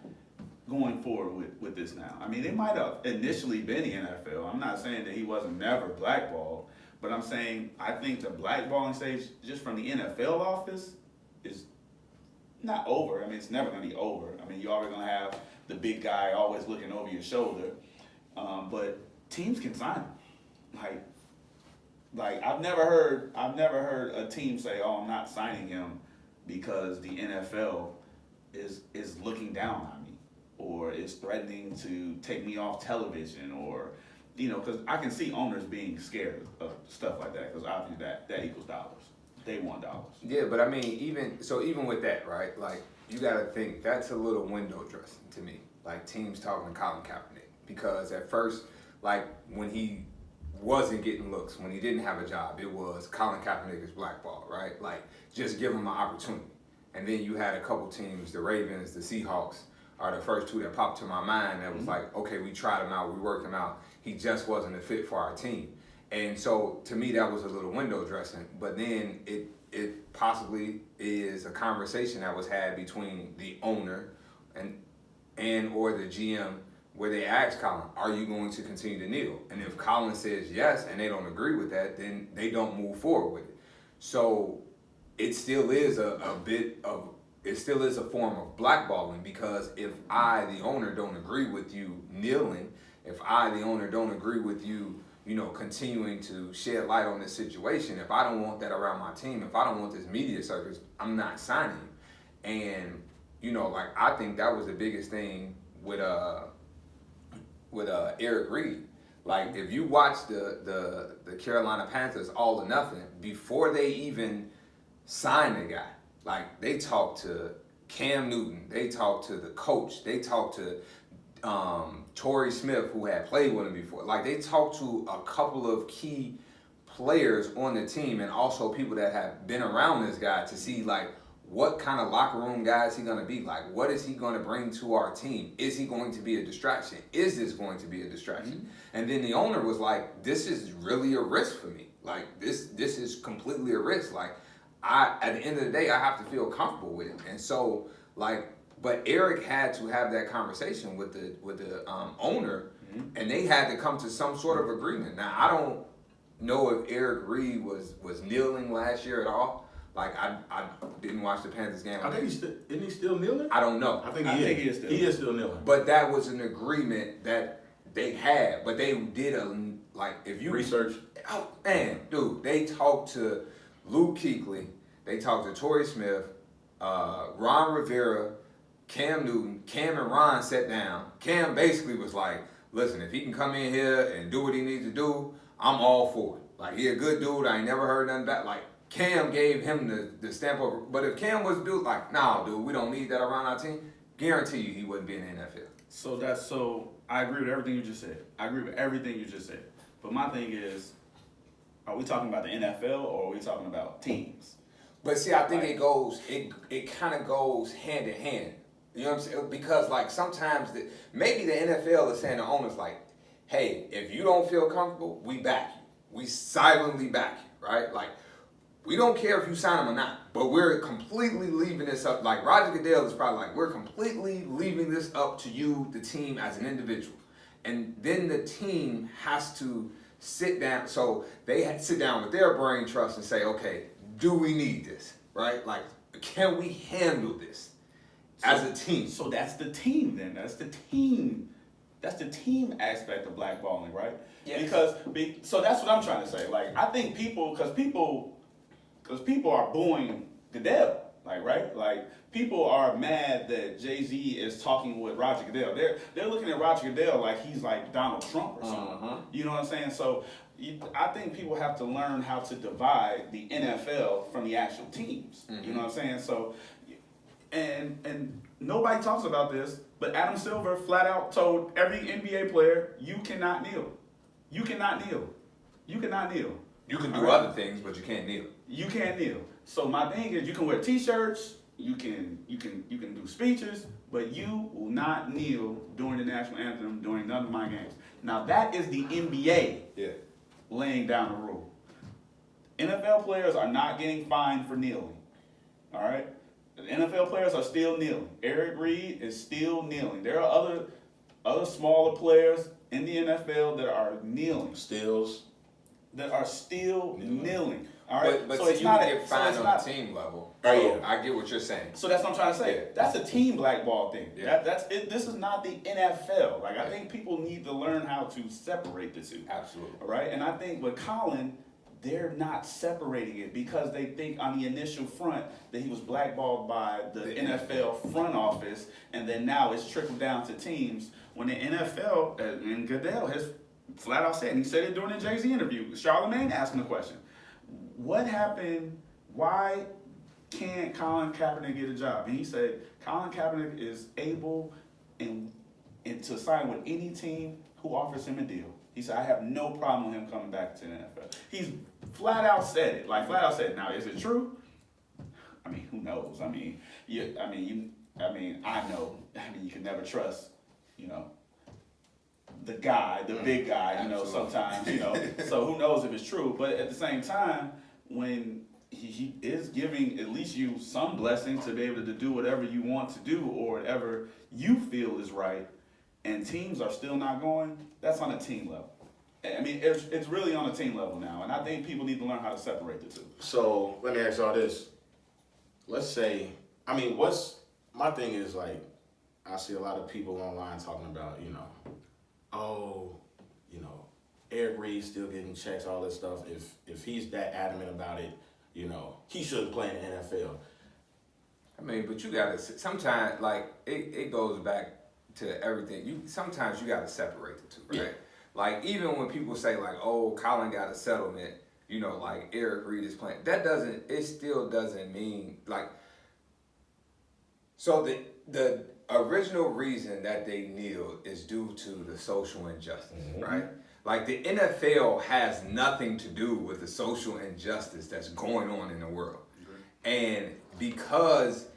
going forward with this now. I mean, it might have initially been the NFL. I'm not saying that he wasn't never blackballed, but I'm saying I think the blackballing stage just from the NFL office is not over. I mean, it's never going to be over. I mean, you're always going to have the big guy always looking over your shoulder, but teams can sign him. Like I've never heard a team say, "Oh, I'm not signing him because the NFL is looking down on me, or is threatening to take me off television, or because I can see owners being scared of stuff like that, because obviously that equals dollars. They want dollars. Yeah, but I mean, even with that, right? Like, you gotta think that's a little window dressing to me. Like, teams talking to Colin Kaepernick, because at first, like, when he wasn't getting looks, when he didn't have a job, it was Colin Kaepernick is blackballed, right? Like, just give him an opportunity. And then you had a couple teams, the Ravens, the Seahawks are the first two that popped to my mind that was like, okay, we tried him out, we worked him out. He just wasn't a fit for our team. And so to me, that was a little window dressing. But then it possibly is a conversation that was had between the owner and or the GM, where they asked Colin, are you going to continue to kneel? And if Colin says yes and they don't agree with that, then they don't move forward with it. So it still is a form of blackballing, because if I, the owner, don't agree with you kneeling, if I, the owner, don't agree with you, continuing to shed light on this situation, if I don't want that around my team, if I don't want this media circus, I'm not signing. And, I think that was the biggest thing with Eric Reed. Like, if you watch the Carolina Panthers All or Nothing, before they even signed the guy, like, they talked to Cam Newton, they talked to the coach, they talked to Torrey Smith, who had played with him before. Like, they talked to a couple of key players on the team, and also people that have been around this guy, to see, like, what kind of locker room guy is he going to be? Like, what is he going to bring to our team? Is he going to be a distraction? Is this going to be a distraction? Mm-hmm. And then the owner was like, this is really a risk for me. Like, this is completely a risk. Like, at the end of the day, I have to feel comfortable with it. And so, like, but Eric had to have that conversation with the owner, mm-hmm. and they had to come to some sort of agreement. Now, I don't know if Eric Reed was kneeling last year at all. Like, I didn't watch the Panthers game. I think isn't he still kneeling? I don't know. I think he is still. He is still kneeling. But that was an agreement that they had, but they did if you Research. Oh man, dude, they talked to Luke Kuechly, they talked to Torrey Smith, Ron Rivera, Cam Newton. Cam and Ron sat down. Cam basically was like, listen, if he can come in here and do what he needs to do, I'm all for it. Like, he a good dude. I ain't never heard nothing back. Like, Cam gave him the stamp of, but if Cam was dude, like, nah, dude, we don't need that around our team, guarantee you he wouldn't be in the NFL. So I agree with everything you just said. But my thing is, are we talking about the NFL or are we talking about teams? But see, I think it kind of goes hand in hand. You know what I'm saying? Because like sometimes maybe the NFL is saying to owners like, hey, if you don't feel comfortable, we back you. We silently back you, right? Like, we don't care if you sign him or not, but we're completely leaving this up. Like Roger Goodell is probably like, we're completely leaving this up to you, the team, as an individual. And then the team has to sit down. So they had to sit down with their brain trust and say, okay, do we need this, right? Like, can we handle this as a team? So that's the team then. That's the team aspect of blackballing, right? Yes. So that's what I'm trying to say. Like, I think people are booing Goodell, like, right? Like, people are mad that Jay-Z is talking with Roger Goodell. They're looking at Roger Goodell like he's like Donald Trump or something. Uh-huh. You know what I'm saying? So I think people have to learn how to divide the NFL from the actual teams. Mm-hmm. You know what I'm saying? So, and nobody talks about this, but Adam Silver flat out told every NBA player, you cannot kneel. You cannot kneel. You cannot kneel. You can do other things, but you can't kneel. You can't kneel. So my thing is, you can wear T-shirts, you can do speeches, but you will not kneel during the national anthem during none of my games. Now that is the NBA laying down the rule. NFL players are not getting fined for kneeling. All right, the NFL players are still kneeling. Eric Reed is still kneeling. There are other smaller players in the NFL that are kneeling. Stills. That are still kneeling. All right, But so see, it's you not can get fined on the team level. Oh, So yeah. I get what you're saying. So that's what I'm trying to say. Yeah. That's a team blackball thing. Yeah. That's it. This is not the NFL. Like, I think people need to learn how to separate the two. Absolutely. All right, and I think with Colin, they're not separating it because they think on the initial front that he was blackballed by the NFL front office, and then now it's trickled down to teams. When the NFL and Goodell has flat out said, and he said it during the Jay-Z interview, Charlemagne asked him the question, what happened? Why can't Colin Kaepernick get a job? And he said, Colin Kaepernick is able and to sign with any team who offers him a deal. He said, I have no problem with him coming back to the NFL. He's flat out said it. Like, flat out said it. Now, is it true? I mean, who knows? I know. You can never trust, the guy, the big guy, sometimes, So who knows if it's true? But at the same time, when he is giving at least you some blessing to be able to do whatever you want to do or whatever you feel is right, and teams are still not going, that's on a team level. I mean, it's really on a team level now, and I think people need to learn how to separate the two. So let me ask y'all this. Let's say, my thing is, like, I see a lot of people online talking about, Eric Reed still getting checks, all this stuff. If he's that adamant about it, he shouldn't play in the NFL. I mean, but you gotta sometimes like it goes back to everything. Sometimes you gotta separate the two, right? Yeah. Like, even when people say like, "Oh, Colin got a settlement," like Eric Reed is playing. It still doesn't mean like. So the original reason that they kneel is due to the social injustice, right? Like, the NFL has nothing to do with the social injustice that's going on in the world. And because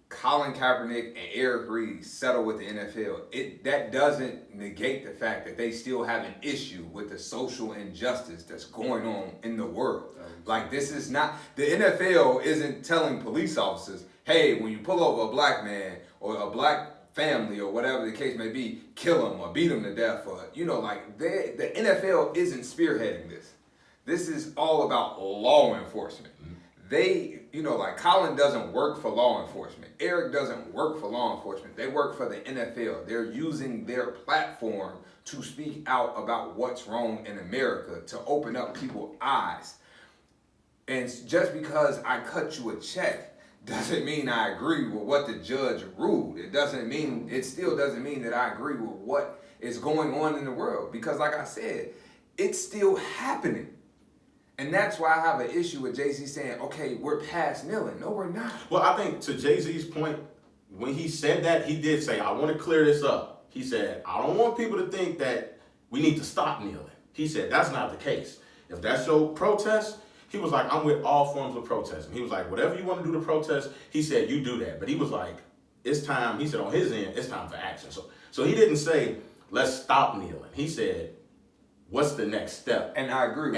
Colin Kaepernick and Eric Reed settle with the NFL, that doesn't negate the fact that they still have an issue with the social injustice that's going on in the world. Like, this is not, the NFL isn't telling police officers, hey, when you pull over a black man or a black family or whatever the case may be, kill him or beat him to death, or the NFL isn't spearheading this. This is all about law enforcement. like Colin doesn't work for law enforcement. Eric doesn't work for law enforcement. They work for the NFL. They're using their platform to speak out about what's wrong in America, to open up people's eyes. And just because I cut you a check doesn't mean I agree with what the judge ruled. It still doesn't mean that I agree with what is going on in the world. Because like I said, it's still happening. And that's why I have an issue with Jay-Z saying, okay, we're past kneeling. No, we're not. Well, I think to Jay-Z's point, when he said that, he did say, I want to clear this up. He said, I don't want people to think that we need to stop kneeling. He said, that's not the case. If that's your protest, he was like, I'm with all forms of protesting. He was like, whatever you want to do to protest, he said, you do that. But he was like, it's time, he said on his end, it's time for action. So he didn't say, let's stop kneeling. He said, what's the next step? And I agree.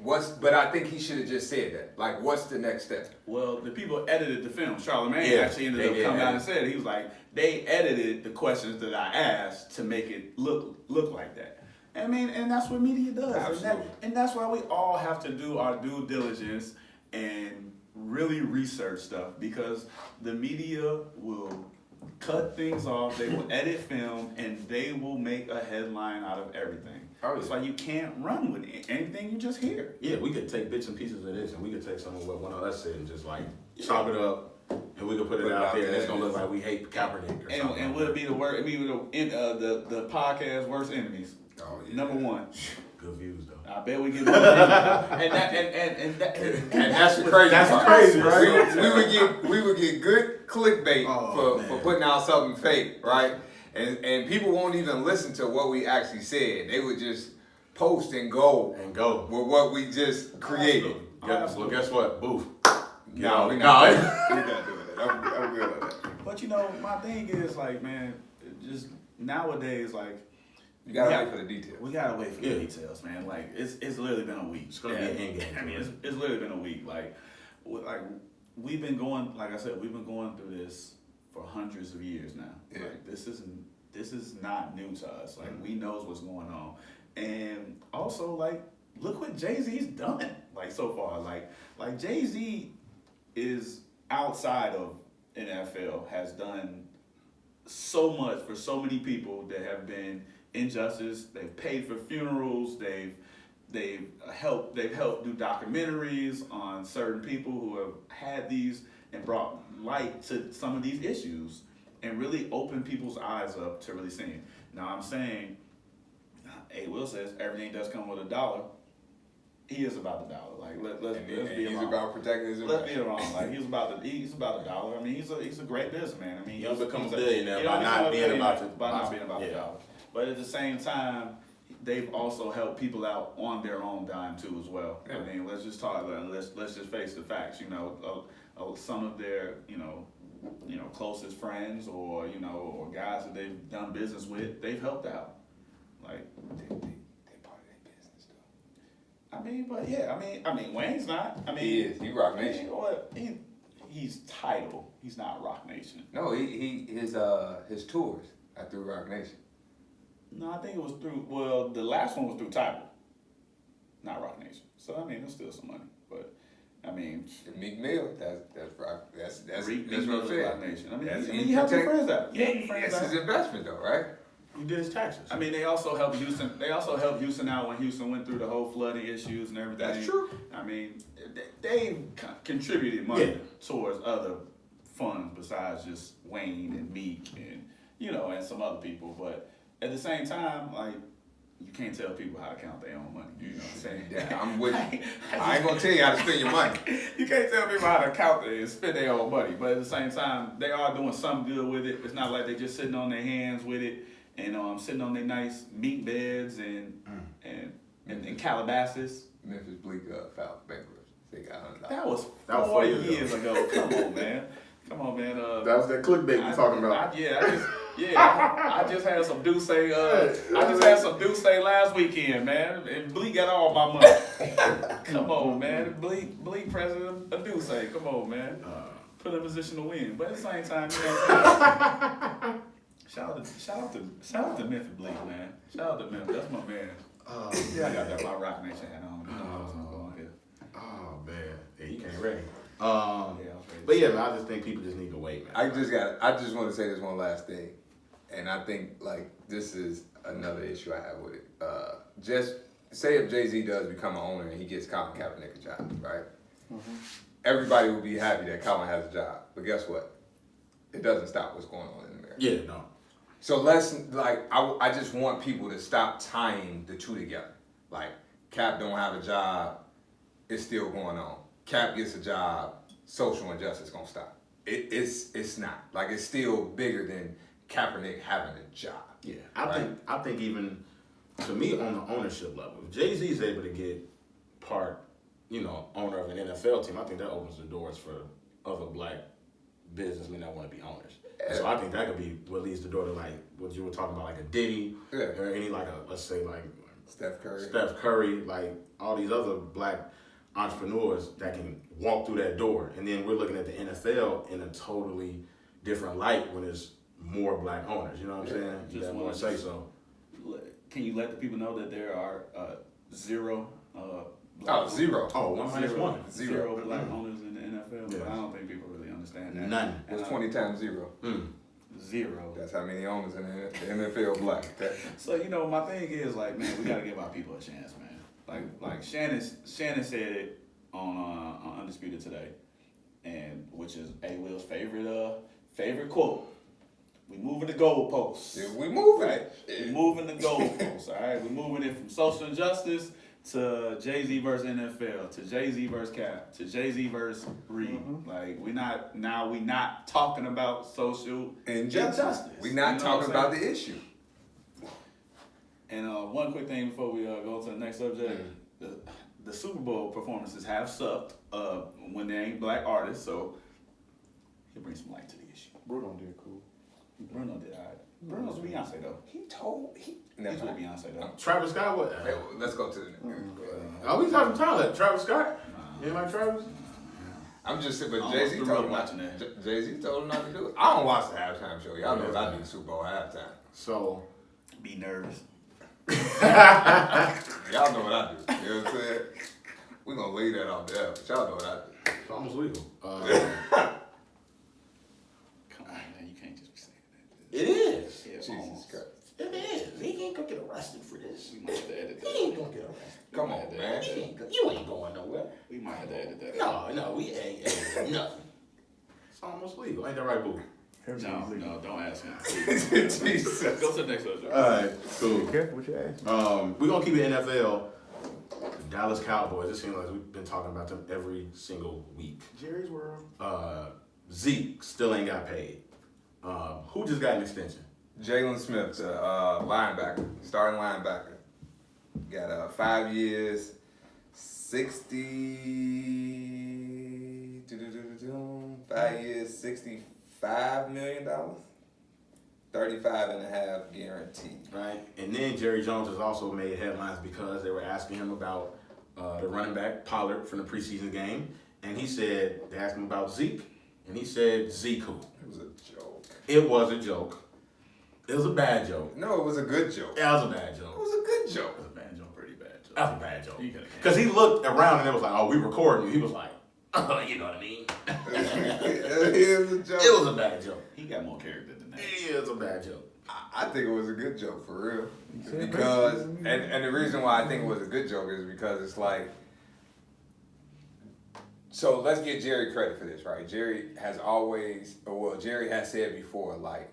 But I think he should have just said that. Like, what's the next step? Well, the people edited the film. Charlamagne actually ended up coming out and said it. He was like, they edited the questions that I asked to make it look like that. I mean, and that's what media does. Absolutely. And that's why we all have to do our due diligence and really research stuff, because the media will cut things off, they will edit film, and they will make a headline out of everything. Oh, yeah. It's like you can't run with anything you just hear. Yeah, we could take bits and pieces of this, and we could take some of what one of us said and just like chop it up, and we could put it out there, and it's gonna look like we hate Kaepernick or something. And would it be the worst? The podcast worst enemies. Oh, yeah. Number one. Good views though. I bet we get more and that's the crazy That's part. crazy, right? We would get good clickbait Oh, for putting out something fake, right? And people won't even listen to what we actually said. They would just post and go with what we just created. Well, guess what? Boof. No, we're No. not doing that. I'm good on that. But you know, my thing is like, man, just nowadays, like, You gotta wait for the details. we gotta wait for the details, man. Like, it's literally been a week. It's gonna be an end game. I mean, it's literally been a week. Like we've been going, like I said, we've been going through this for hundreds of years now. Yeah. Like, this is not new to us. Like, we knows what's going on, and also like, look what Jay-Z's done. Like, so far, like Jay-Z is outside of NFL, has done so much for so many people that have been injustice. They've paid for funerals. They've helped do documentaries on certain people who have had these and brought light to some of these issues and really opened people's eyes up to really seeing. Now I'm saying, A. Will says everything does come with a dollar. He is about the dollar. Like, let's be he's wrong. about protecting his Let's be wrong. Like, he's about the dollar. I mean, he's a great businessman. I mean, He'll become a he's billionaire he'll by become not a being billionaire about by not being about the yeah. dollar. But at the same time, they've also helped people out on their own dime too, as well. Yeah. I mean, let's just talk. Let's just face the facts. You know, some of their closest friends or guys that they've done business with, they've helped out. Like, They part of their business though. I mean, but yeah, I mean, Wayne's not. I mean, He is. He Rock Nation. He's title. He's not Rock Nation. No, his tours are through Rock Nation. No, I think it was through. Well, the last one was through Tidal, not Rock Nation. So I mean, it's still some money, but I mean, The Meek Mill, that's Rock. That's Meek what Mill I'm is saying. Rock Nation. I mean, That's he helped his friends out. He helped his Yeah, friends it's his out. investment though, right? He did his taxes. I mean, they also helped Houston out when Houston went through the whole flooding issues and everything. That's true. I mean, they've contributed money towards other funds besides just Wayne and Meek and and some other people. But at the same time, like, you can't tell people how to count their own money. You know what I'm saying? Yeah, I'm with you. I ain't gonna tell you how to spend your money. You can't tell people how to count and spend their own money, but at the same time, they are doing something good with it. It's not like they're just sitting on their hands with it and sitting on their nice meat beds and Calabasas. Memphis Bleak filed bankruptcy. They got $100. That was 4 4 years years ago. Come on, man. That was that clickbait you talking about. I just had some Douce. I just had some Douce last weekend, man. And Bleak got all my money. Come on, man. Bleak president of Douce. Come on, man. Put in a position to win. But at the same time, shout out to Memphis Bleak, man. Shout out to Memphis. That's my man. I got that my Rock Nation hat on. You know what I'm going here. Oh man, yeah, you came ready. But yeah, man, I just think people just need to wait, man. I just want to say this one last thing, and I think like this is another issue I have with it. Just say if Jay-Z does become an owner and he gets Colin Kaepernick a job, right? Mm-hmm. Everybody will be happy that Colin has a job, but guess what? It doesn't stop what's going on in America. Yeah, no. So let's I just want people to stop tying the two together. Like Cap don't have a job, it's still going on. Cap gets a job, social injustice gonna stop. It's not. Like it's still bigger than Kaepernick having a job. Yeah, I think even to me on the ownership level, if Jay-Z is able to get owner of an NFL team, I think that opens the doors for other black businessmen that want to be owners. Yeah. So I think that could be what leads the door to like what you were talking about, like a Diddy, or any let's say like Steph Curry, like all these other black entrepreneurs that can walk through that door. And then we're looking at the NFL in a totally different light when there's more black owners. You know what I'm saying? Just want to say so. Can you let the people know that there are zero? Zero. Oh, 1 minus 1. Zero black owners in the NFL. Yeah. But I don't think people really understand that. None. It's 20 times zero. Zero. That's how many owners in the NFL black. So my thing is like, man, we gotta give our people a chance, man. Like Shannon said it on Undisputed today, and which is A. Will's favorite quote. We moving the goalposts. Yeah, we moving right? it. We moving the goalposts. All right, we moving it from social injustice to Jay-Z versus NFL, to Jay-Z versus Cap, to Jay-Z versus Reed. Mm-hmm. Like we not talking about social injustice. We not talking about the issue. And one quick thing before we go to the next subject, the Super Bowl performances have sucked when there ain't black artists, so he'll bring some light to the issue. Bruno did cool. Bruno did all right. Bruno's Beyonce though. He's with Beyonce though. Travis Scott, what? Hey, let's go to the next. Oh, we talking talent. Travis Scott? You like Travis? I'm just saying, but Jay-Z told him not to do it. I don't watch the halftime show. Y'all know what I do Super Bowl halftime. So, be nervous. Y'all know what I do. You know what I'm saying? We're going to leave that off there, but y'all know what I do. It's almost legal. Come on, man. You can't just be saying that. It is. Yeah, Jesus Christ. It is. He ain't going to get arrested for this. We might have to edit that. He ain't going to get arrested. Come on, man. You ain't going nowhere. We might have to edit that. No, we ain't editing nothing. It's almost legal. Ain't that right, boo? No, don't ask him. Jesus. Go to the next subject. All right, cool. Okay, what you ask? We're going to keep it NFL. Dallas Cowboys. It seems like we've been talking about them every single week. Jerry's World. Zeke still ain't got paid. Who just got an extension? Jalen Smith, linebacker, starting linebacker. Got 5 years, 5 years, $65 million, 35.5 guaranteed. Right, and then Jerry Jones has also made headlines because they were asking him about the running back Pollard from the preseason game, and he said they asked him about Zeke, and he said Zeke who? It was a joke. It was a joke. It was a bad joke. No, it was a good joke. It was a bad joke. It was a good joke. It was a bad joke, pretty bad joke. That was a bad joke. Because he looked around and it was like, oh, we recording you. He was like, oh, you know what I mean? It was a joke. It was a bad joke. He got more character than that. It was a bad joke. I think it was a good joke for real. Because, and the reason why I think it was a good joke is because it's like, so let's give Jerry credit for this, right? Jerry has said before, like,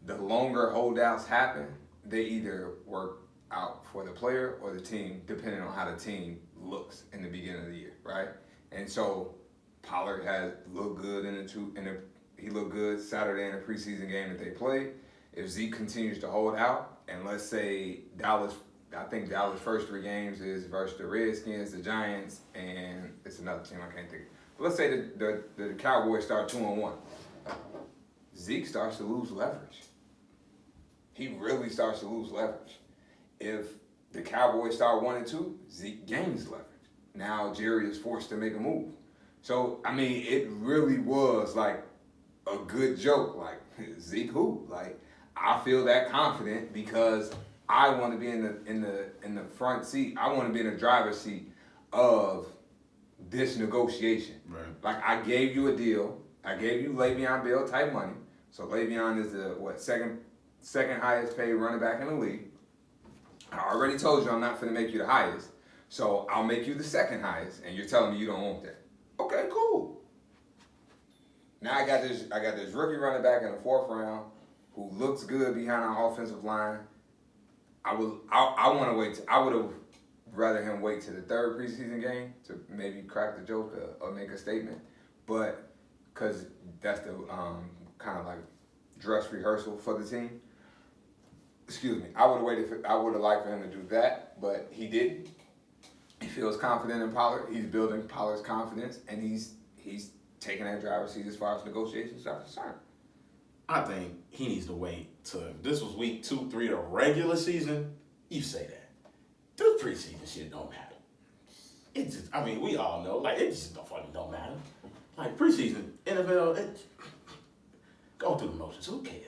the longer holdouts happen, they either work out for the player or the team, depending on how the team looks in the beginning of the year, right? And so Pollard has looked good he looked good Saturday in the preseason game that they played. If Zeke continues to hold out, and let's say Dallas' first 3 games is versus the Redskins, the Giants, and it's another team I can't think of. But let's say the Cowboys start 2-1. Zeke starts to lose leverage. He really starts to lose leverage. If the Cowboys start 1-2, Zeke gains leverage. Now Jerry is forced to make a move. So, I mean, it really was like a good joke. Like, Zeke who? Like, I feel that confident because I want to be in the front seat. I want to be in the driver's seat of this negotiation. Right. Like I gave you a deal. I gave you Le'Veon Bell type money. So Le'Veon is the second highest paid running back in the league. I already told you I'm not finna make you the highest. So I'll make you the second highest, and you're telling me you don't want that. Okay, cool. Now I got this rookie running back in the 4th round who looks good behind our offensive line. I want to wait. I would have rather him wait to the 3rd preseason game to maybe crack the joke or make a statement, but because that's the kind of like dress rehearsal for the team. Excuse me. I would have waited. I would have liked for him to do that, but he didn't. He feels confident in Pollard. He's building Pollard's confidence, and he's taking that driver's seat as far as negotiations are concerned. I think he needs to wait till this was week 2, 3 of the regular season. You say that. The preseason shit don't matter. It just, I mean, we all know, like, it just don't matter. Like, preseason, NFL, go through the motions. Who cares?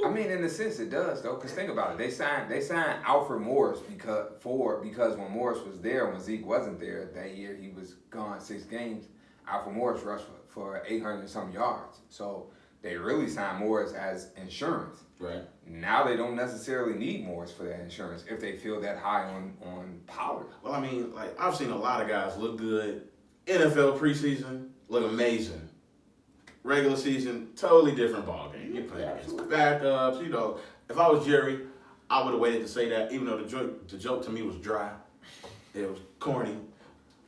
I mean, in a sense, it does though. Cause think about it, they signed Alfred Morris because when Morris was there, when Zeke wasn't there that year, he was gone 6 games. Alfred Morris rushed for 800 and some yards. So they really signed Morris as insurance. Right. Now they don't necessarily need Morris for that insurance if they feel that high on Pollard. Well, I mean, like, I've seen a lot of guys look good. NFL preseason, look amazing. Regular season, totally different ballgame. You're playing against backups. You know, if I was Jerry, I would have waited to say that, even though the joke to me was dry. It was corny.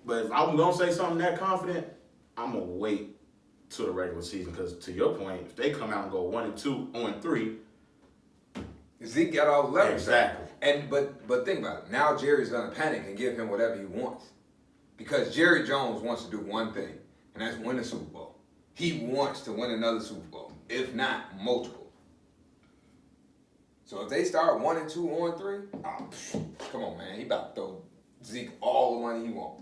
But if I'm going to say something that confident, I'm going to wait till the regular season. Because to your point, if they come out and go 1-2, 0-3. Zeke got all the leverage. Exactly. And but think about it. Now Jerry's going to panic and give him whatever he wants. Because Jerry Jones wants to do one thing, and that's win the Super Bowl. He wants to win another Super Bowl, if not multiple. So if they start 1-2, 0-3, come on, man. He about to throw Zeke all the money he wants.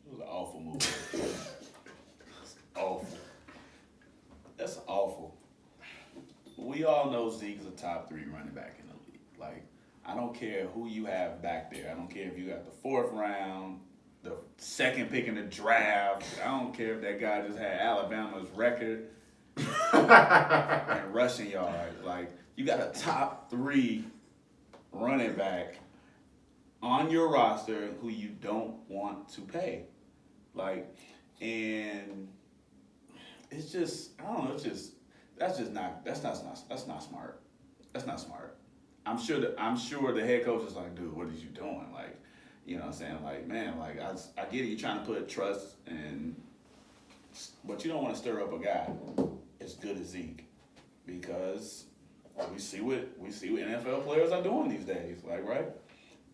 It was an awful move. It's awful. That's awful. We all know Zeke's a top 3 running back in the league. Like, I don't care who you have back there. I don't care if you got the 4th round, the 2nd pick in the draft. I don't care if that guy just had Alabama's record and rushing yards. Like, you got a top 3 running back on your roster who you don't want to pay. Like, and it's just, I don't know, that's not smart. That's not smart. I'm sure the head coach is like, dude, what are you doing? Like, you know what I'm saying? Like, man, like, I get it, you're trying to put trust but you don't want to stir up a guy as good as Zeke, because we see what NFL players are doing these days. Like, right?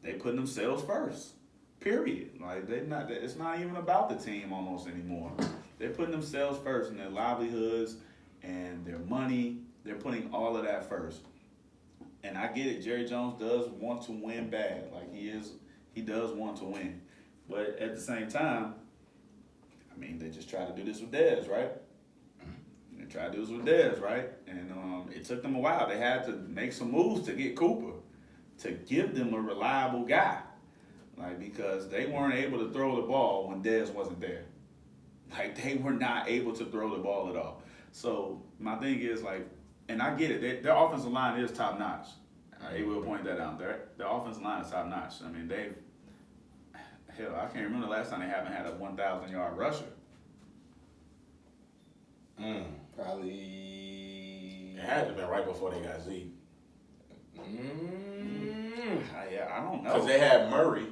They putting themselves first. Period. Like, it's not even about the team almost anymore. They're putting themselves first, and their livelihoods and their money. They're putting all of that first. And I get it. Jerry Jones does want to win bad. Like, he does want to win. But at the same time, I mean, they just tried to do this with Dez, right? They tried to do this with Dez, right? And it took them a while. They had to make some moves to get Cooper, to give them a reliable guy. Like, because they weren't able to throw the ball when Dez wasn't there. Like, they were not able to throw the ball at all. So my thing is, like, and I get it, their offensive line is top notch. I will point that out. Their offensive line is top notch. I mean, hell, I can't remember the last time they haven't had a 1,000-yard rusher. Probably. It had to have been right before they got Zeke. Yeah, I don't know. Because they had Murray,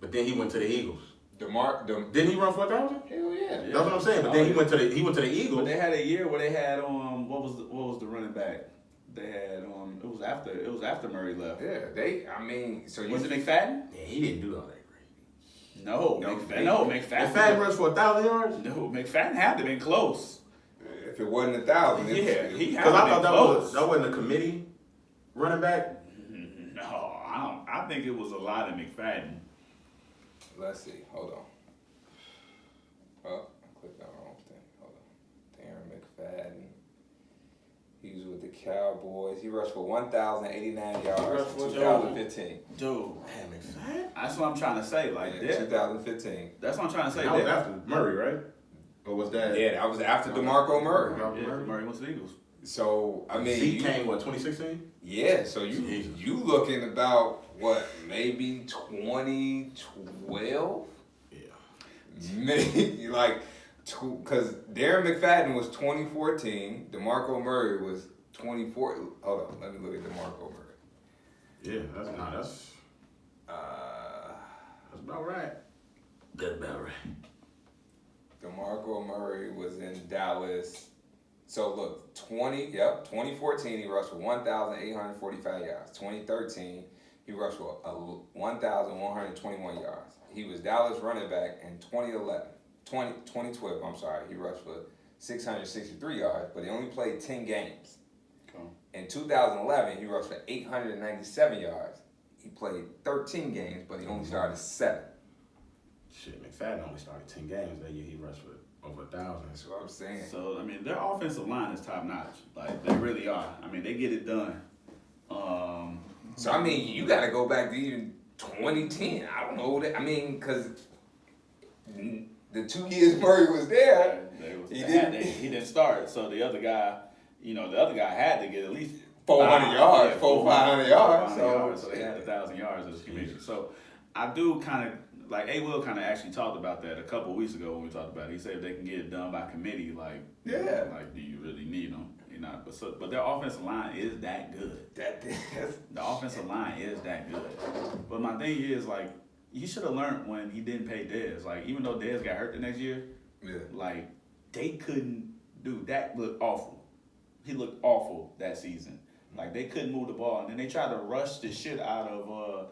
but then he went to the Eagles. Didn't he run 4,000? Hell yeah. That's what I'm saying. But then he went to the Eagles. But they had a year where they had what was the running back? They had it was after Murray left. Yeah, Was it McFadden? Yeah, he didn't do all that great. No, McFadden. McFadden rushed for 1,000 yards. No, McFadden had to been close. If it wasn't 1,000, He had to Because I thought been close. that wasn't a committee running back. No, I think it was a lot of McFadden. Let's see. Hold on. Oh, I clicked on the wrong thing. Hold on. Darren McFadden. He was with the Cowboys. He rushed for 1,089 yards rushed in for 2015. Dude, Damn, McFadden. that's what I'm trying to say. Like, Yeah, 2015. that's what I'm trying to say. That was That- after Murray, right? Or was that? Yeah, that was after DeMarco Murray. Yeah, Murray went to the Eagles. So, I mean, Zeke came, what, 2016? yeah, so Jesus. you looking about, what, maybe 2012? Yeah. Maybe, like, because Darren McFadden was 2014, DeMarco Murray was 24. Hold on, let me look at DeMarco Murray. Yeah, that's about right. That's about right. DeMarco Murray was in Dallas. So look, 2014 he rushed for 1,845 yards. 2013 he rushed for 1,121 yards. He was Dallas running back in 2012. I'm sorry, he rushed for 663 yards, but he only played 10 games. Cool. In 2011 he rushed for 897 yards. He played 13 games, but he only started 7. Shit, McFadden only started 10 games that year. He rushed for over 1,000. That's what I'm saying. So, I mean, their offensive line is top notch. Like, they really are. I mean, they get it done. So, I mean, you got to go back to even 2010. I don't know. I mean, because the 2 years Murray was there, he didn't start. So, the other guy had to get at least 400 yards, 500 yards. So they had 1,000 yards as a committee. So, I do kind of, like, A. Will kind of actually talked about that a couple of weeks ago when we talked about it. He said if they can get it done by committee, like, Yeah. like, do you really need them? You know, but their offensive line is that good. The offensive line is that good. But my thing is, like, he should have learned when he didn't pay Dez. Like, even though Dez got hurt the next year, like, they couldn't do that. Looked awful. He looked awful that season. Like, they couldn't move the ball, and then they tried to rush the shit out of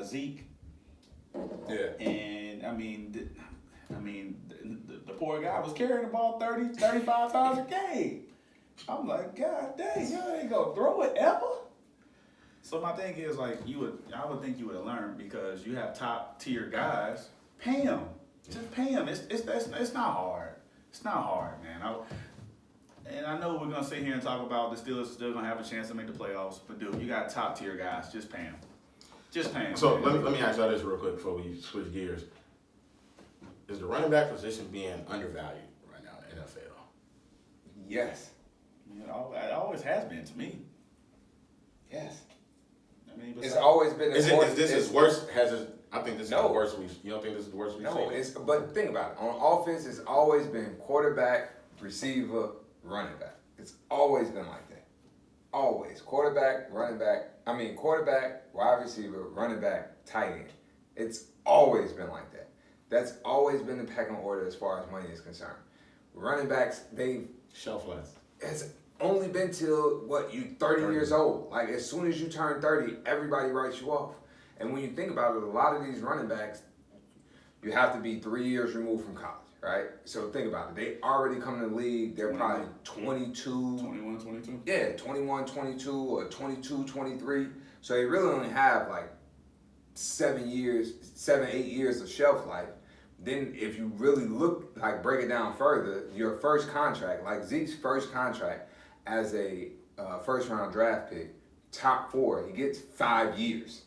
Zeke. Yeah. And I mean, the poor guy was carrying the ball 30, 35 times a game. I'm like, God dang, you ain't gonna throw it ever. So my thing is, like, I would think you would have learned because you have top tier guys. Pay them, just pay them. It's not hard. It's not hard, man. And I know we're gonna sit here and talk about the Steelers still gonna have a chance to make the playoffs, but dude, you got top tier guys. Just pay them. Just pay them. So let me ask y'all this real quick before we switch gears. Is the running back position being undervalued right now in the NFL? Yes. You know, it always has been to me. Yes. I mean, It's always been. Is this is worse? I think this is No. the worst we've. You don't think this is the worst we've No, seen? but think about it. On offense, it's always been quarterback, receiver, running back. It's always been like that. Always. Quarterback, wide receiver, running back, tight end. It's always been like that. That's always been the pecking order as far as money is concerned. Running backs, Shelf life. it's only been till, you 30 years old. Like, as soon as you turn 30, everybody writes you off. And when you think about it, a lot of these running backs, you have to be 3 years removed from college, right? So think about it. They already come to the league. They're probably 22. 21, 22. Yeah, 21, 22, or 22, 23. So they really only have like 7, 8 years of shelf life. Then if you really look, like, break it down further, your first contract, like Zeke's first contract as a first round draft pick, top 4, he gets 5 years.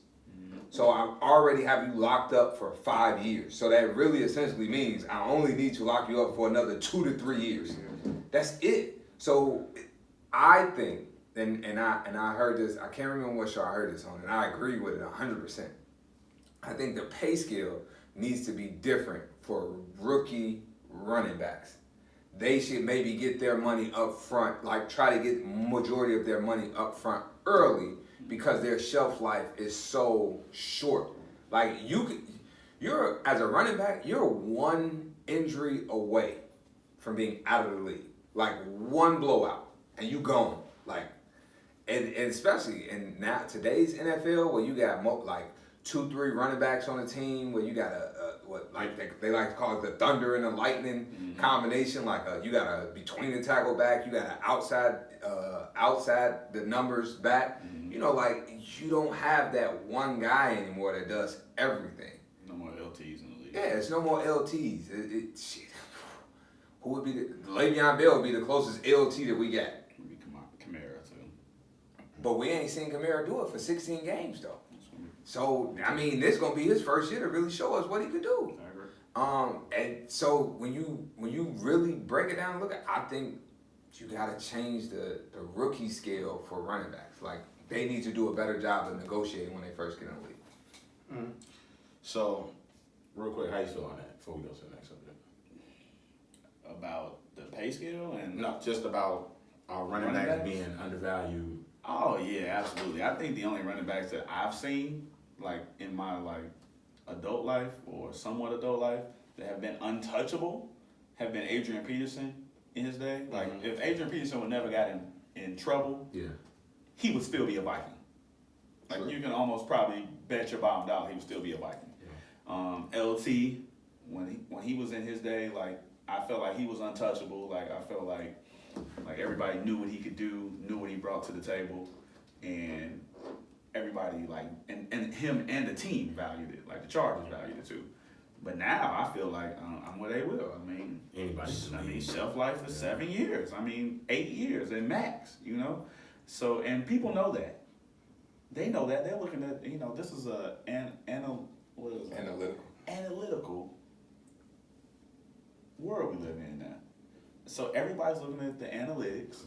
So I already have you locked up for 5 years. So that really essentially means I only need to lock you up for another 2 to 3 years. That's it. So I think, and I heard this, I can't remember what show I heard this on, and I agree with it 100%. I think the pay scale needs to be different for rookie running backs. They should maybe get their money up front, like try to get majority of their money up front early, because their shelf life is so short. Like, you're as a running back, you're 1 injury away from being out of the league. Like, 1 blowout and you gone. Like, and especially in now today's NFL, where you got 2, 3 running backs on a team, where you got they like to call it the thunder and the lightning combination. Like, you got a between the tackle back, you got an outside the numbers back. You know, like, you don't have that one guy anymore that does everything. No more LTs in the league. Yeah, it's no more LTs. Shit. Who would be Le'Veon Bell would be the closest LT that we got. Maybe Kamara. But we ain't seen Kamara do it for 16 games though. So I mean, this gonna be his first year to really show us what he could do. I agree. And so when you really break it down, and look at, I think you gotta change the rookie scale for running backs. Like they need to do a better job of negotiating when they first get in the league. So, real quick, how you feel on that before we go to the next subject? About the pay scale and No, just about our running Running backs backs? being undervalued. oh yeah, absolutely. I think the only running backs that I've seen, like in my adult life or somewhat adult life, that have been untouchable, have been Adrian Peterson in his day. Like if Adrian Peterson would never got in trouble, Yeah. he would still be a Viking. Like Sure. you can almost probably bet your bottom dollar he would still be a Viking. LT, when he was in his day, like I felt like he was untouchable. Like I felt like everybody knew what he could do, knew what he brought to the table, and everybody and him and the team valued it. Like the Chargers valued it too. But now I feel like I'm where they will. I mean, Anybody can leave. shelf life is 7 years. I mean, 8 years at max. You know, so and people know that. They know that. They're looking at this is what is it? Analytical world we live in now. So everybody's looking at the analytics,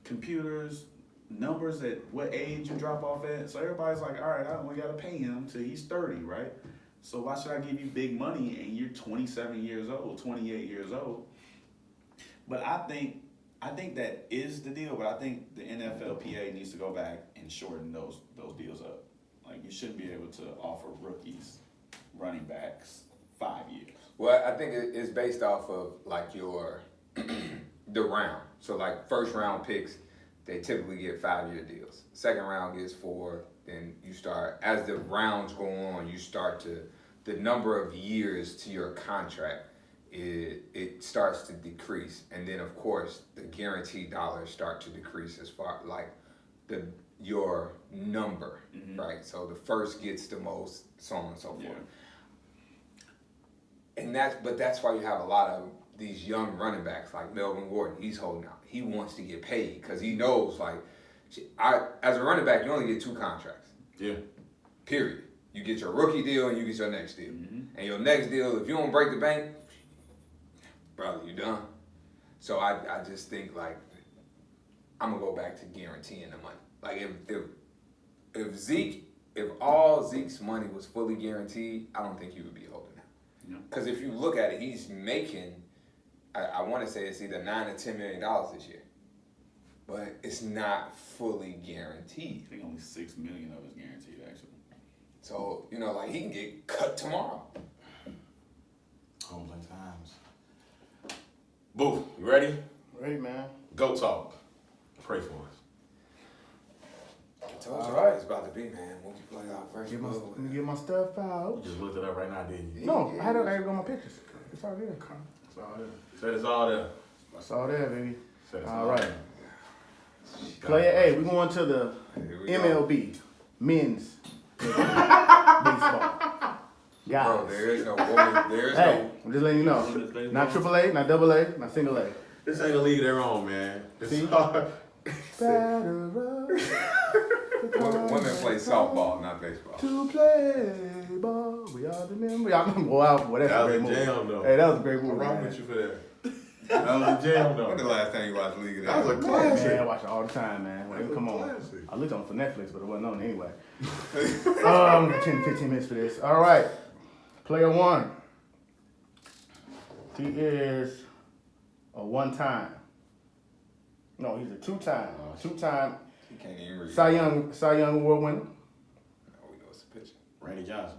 computers, numbers at what age you drop off at. So everybody's like, all right, I only got to pay him till he's 30, right? So why should I give you big money and you're 27 years old, 28 years old? But I think that is the deal. But I think the NFLPA needs to go back and shorten those deals up. Like you shouldn't be able to offer rookies, running backs, 5 years. Well, I think it's based off of like your the round. So like first round picks, they typically get 5-year deals. Second round gets 4. Then you start, as the rounds go on, you start to, the number of years to your contract, it starts to decrease. And then of course the guaranteed dollars start to decrease as far like your number, right? So the first gets the most, so on and so forth. Yeah. And that's why you have a lot of these young running backs like Melvin Gordon. He's holding out. He wants to get paid because he knows as a running back, you only get 2 contracts. Yeah. Period. You get your rookie deal and you get your next deal. And your next deal, if you don't break the bank, brother, you done. So I just think like I'm gonna go back to guaranteeing the money. Like if all Zeke's money was fully guaranteed, I don't think he would be holding out. Because if you look at it, he's making, I want to say it's either $9 to $10 million this year, but it's not fully guaranteed. I think only $6 million of it's guaranteed, actually. So like he can get cut tomorrow. Humbling times. Boo, you ready? Ready, man. Go talk. Pray for us. I told you All right. it's about to be, man. Won't you play out first? Let me get my stuff out. You just looked it up right now, didn't you? No, I had to go my pictures. It's all there. It's all there. Said it's all there. It's all there, baby. Said it's All right. there. Player A, we're going to the Here we go. MLB, men's baseball. Guys. Bro, there is no woman. There is Hey, I'm just letting you know. Women's baseball. Not AAA, not AA, not single A. This ain't a league they're on, man. This See? is hard. Batter up. Women play softball, not baseball. To play ball. We all remember. Y'all remember? Wow, well, that's That a was great a movie. jam, though. Hey, that was a great movie. What's wrong man. with you for that? That was a jam, When the though. last time you watched League of That was a Legends? classic. Man, I watch it all the time, man. That was Come a on. classic. I looked on it for Netflix, but it wasn't on anyway. 10, 15 minutes for this. All right. Player 1. He is a one-time. No, he's a two-time. Two-time He can't even read. Cy Young Award winner. No, we know it's a pitcher. Randy Johnson.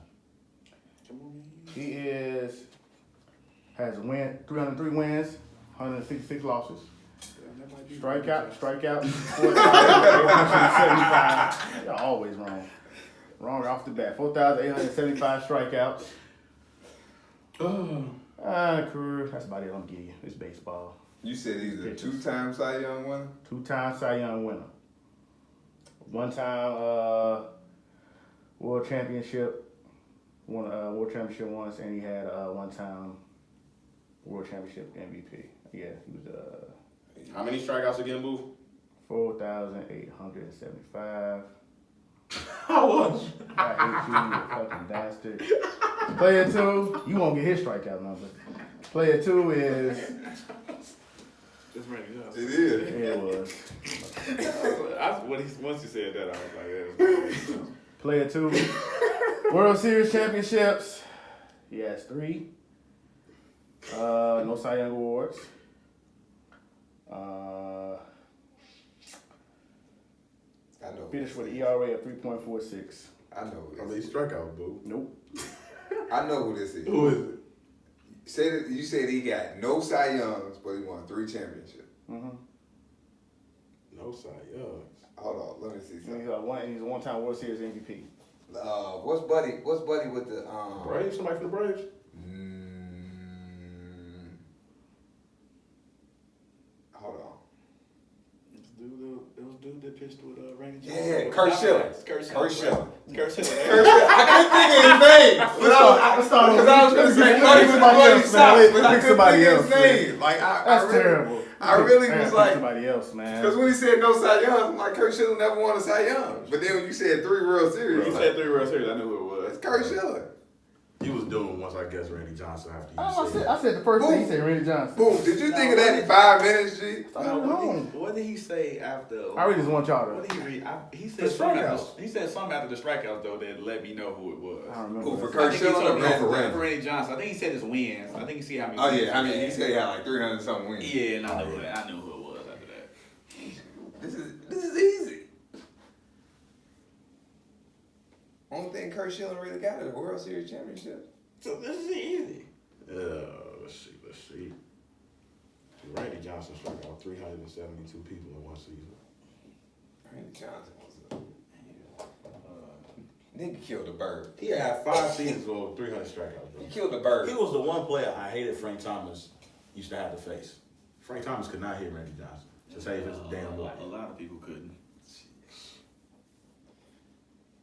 He has 303 wins, 166 losses. Strikeout, 4,875. Y'all always wrong. Wrong off the bat. 4,875 strikeouts. Career. That's about it. I'm giving you. It's baseball. You said he's a Pitchers. 2-time Cy Young winner? 2-time Cy Young winner. 1-time World Championship. Won World Championship once, and he had 1-time World Championship MVP. Yeah, he was How many strikeouts again, Boo? 4,875. How was? I hate you, you fucking bastard. Player 2, you won't get his strikeout number. Player 2 is, Just Randy Johnson. It is. yeah, it was. Once you said that, I was like, yeah. Player 2, World Series championships. He has 3. No Cy Young awards. I know. Finished with an ERA of 3.46. I know who I this mean, is. strikeout, boo. Nope. I know who this is. Who is it? Say that you said he got no Cy Youngs, but he won 3 championships. Mm-hmm. No Cy Youngs. Hold on, let me see He's something. a one-time World Series MVP. What's Buddy with the Braves? Somebody from the Braves? Hold on. It was dude that pitched with Randy Johnson. Yeah, Kurt Schilling. Kurt Kurt Schilling. Schilling. Kurt Schilling. I couldn't think of his name. Let's start over. Because I was going to say Buddy with the Bloody Sox, but I couldn't somebody think of else, his name. Like, That's terrible. I really gotta was pick like, somebody else, man. because when he said no Cy Young, I'm like, Kurt Schilling never won a Cy Young. But then when you said 3 World Series, He I'm said like, 3 World Series. I knew who it was. it's Kurt Schilling. He was doing once I guess Randy Johnson after you I said said the first thing he said, Randy Johnson. Boom, did you think of that in 5 minutes, G? I don't know. What did he say after? I really just want y'all What to. did he read? He The said something. strikeouts. He said something after the strikeouts though that let me know who it was. I don't remember. Who, for that. Kurt I think he Schilling told or me Randy for Johnson? Randy Johnson. I think he said his wins. I think he see how many. Oh wins yeah, I mean, he had. said he had like 300 something wins. Yeah, and I knew who it was after that. This is easy. Only thing Kurt Schilling really got is a World Series championship. So this is easy. let's see. Randy Johnson struck out 372 people in one season. Randy Johnson was a nigga killed a bird. He had 5 seasons with 300 strikeouts, bro. He killed a bird. He was the one player I hated Frank Thomas used to have to face. Frank Thomas could not hit Randy Johnson to save his damn life. A lot of people couldn't.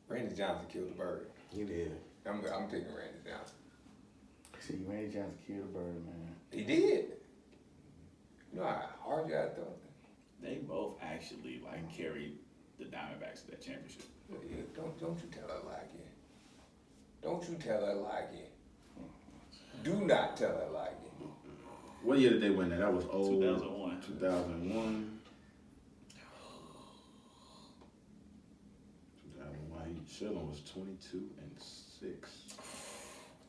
Randy Johnson killed a bird. He did. I'm picking Randy Johnson. See, Randy Johnson killed a bird, man. He did. You know how hard you got to throw? They both actually carried the Diamondbacks to that championship. Yeah, don't you tell that lie again. Don't you tell that lie again. Do not tell that lie again. What year did they win that? That was 2001. 2001. 2001. Schilling was 22-6.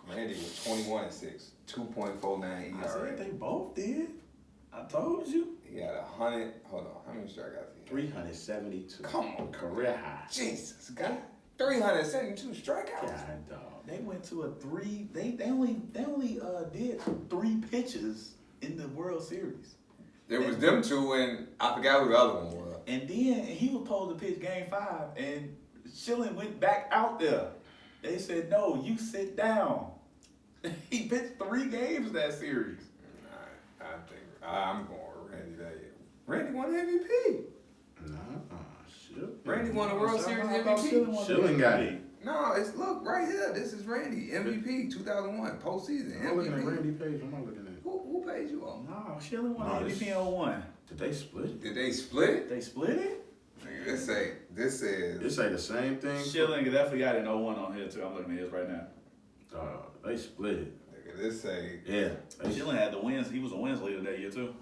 Randy was 21-6, 2.49 I ERA. said they both did. I told you. He had 100. Hold on, how many strikeouts? He had? 372. Come on, Career high. Jesus, God, 372 strikeouts. God, dog. They went to a 3. They only did 3 pitches in the World Series. There was them two, and I forgot who the other one was. And then he was supposed to pitch Game 5, and Schilling went back out there. They said, "No, you sit down." He pitched 3 games that series. I think I'm going with Randy that year. Randy won the MVP. Shit. Randy won the World Series How about MVP. Schilling got it. No, it's look right here. This is Randy MVP 2001 postseason I'm looking at MVP. Randy Page. I'm not looking at. Who paid you on? No, Schilling won No, the this- MVP in 01. Did they split? Did they split it? They split it? Nigga, this says This ain't the same thing. Schilling definitely got an 01 on here too. I'm looking at his right now. They split it. nigga, this say Yeah. Schilling had the wins. He was a wins leader that year too.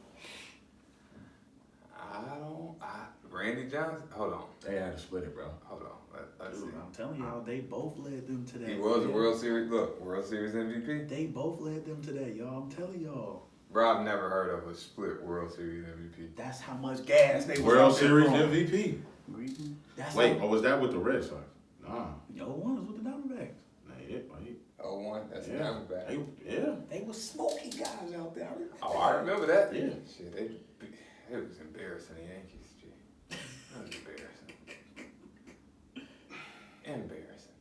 Randy Johnson. Hold on. They had to split it, bro. Let's see. Dude, I'm telling y'all, they both led them to that. He was a World Series. Look, World Series MVP. They both led them to that, y'all. I'm telling y'all. Bro, I've never heard of a split World Series MVP. That's how much gas they was World out there Series throwing. MVP. That's Wait, how, or was that with the Red Sox? Nah. yo, one was with the Diamondbacks. Wait. 01. That's a Yeah. Diamondback. Yeah. They was smoking guys out there. Oh, I remember that. Yeah. Shit, it was embarrassing. The Yankees, G. That was embarrassing. Embarrassing.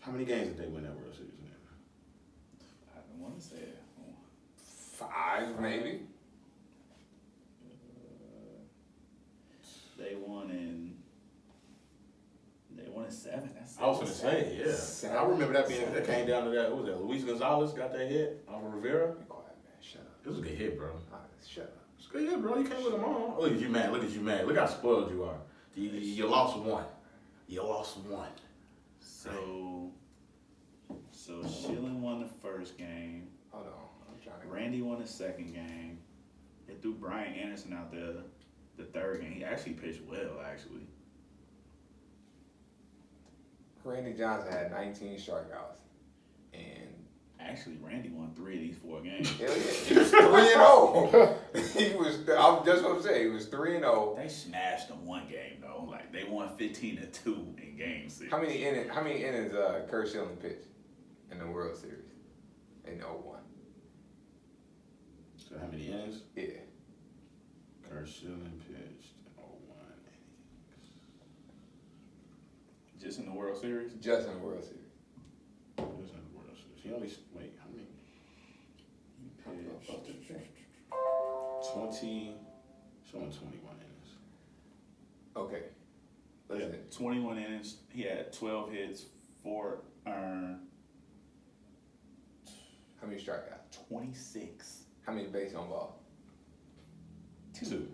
How many games did they win that World Series in? I don't want to say it. 5, maybe. They won in 7. That's I was gonna say, yeah. Seven. I remember that came down to that. What was that? Luis Gonzalez got that hit on Rivera. Be quiet, man. Shut up. It was a good hit, bro. Shut up. It was a Good, yeah, bro. You can't win them all. Look at you, man. Look at you, man. Look how spoiled you are. You lost one. You lost one. So Schilling won the first game. Hold on, I'm trying to. Randy won the second game. They threw Brian Anderson out there the third game. He actually pitched well, actually. Randy Johnson had 19 strikeouts, and Actually, Randy won 3 of these 4 games. hell yeah, he was 3-0. He was. I'm just what I'm saying. He was 3-0. They smashed them one game though. Like they won 15-2 in game 6. How many innings Kurt Schilling pitched in the World Series in 01? So how many innings? Yeah. Kurt Schilling pitched 01 Just in the World Series? Just in the World Series. innings. Just in the World Series. He only wait. How many? 20. Showing 21 innings. Okay. Yeah, Listen, 21 innings. He had 12 hits, 4 earned, how many strikeouts? 26. How many base on balls? 2.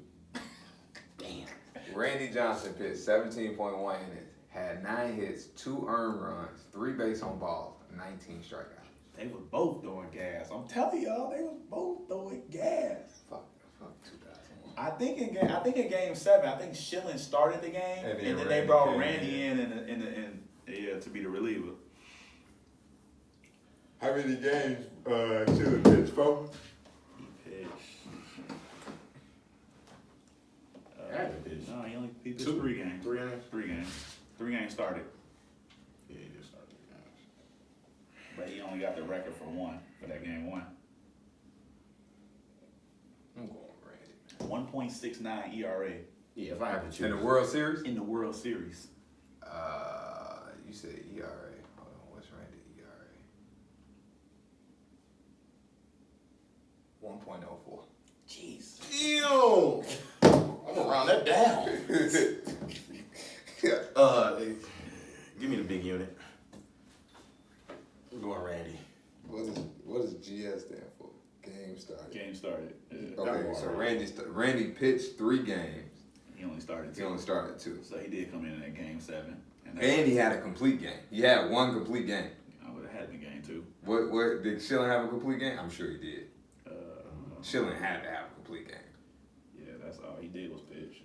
Randy Johnson pitched 17.1 innings, had 9 hits, 2 earned runs, 3 base on balls, 19 strikeouts. They was both throwing gas. I'm telling y'all, they was both throwing gas. Fuck 2001. I think in game 7, I think Schilling started the game, And and then then they Randy brought came Randy in to be the reliever. How many games Schilling pitched for? He pitched. Had to pitch. No, he pitched 2. 3 games. 3 innings. 3 games. 3 games started, Yeah, he just started 3 games. but he only got the record for 1 for that game 1. I'm going Randy. 1.69 ERA Yeah, if I had to choose. In the World Series? in the World Series. You said ERA. Hold on, what's Randy ERA? 1.04. Jeez. Damn. I'm gonna round that down. Give me the big unit. I'm going Randy. What does GS stand for? Game started. Game started. Yeah. Okay, so Randy pitched 3 games. He only started He 2. only started 2. So he did come in at game 7. And he had a complete game. He had 1 complete game. I would have had the game 2. What did Schilling have a complete game? I'm sure he did. Uh, Schilling had to have a complete game. yeah, that's all he did was pitch.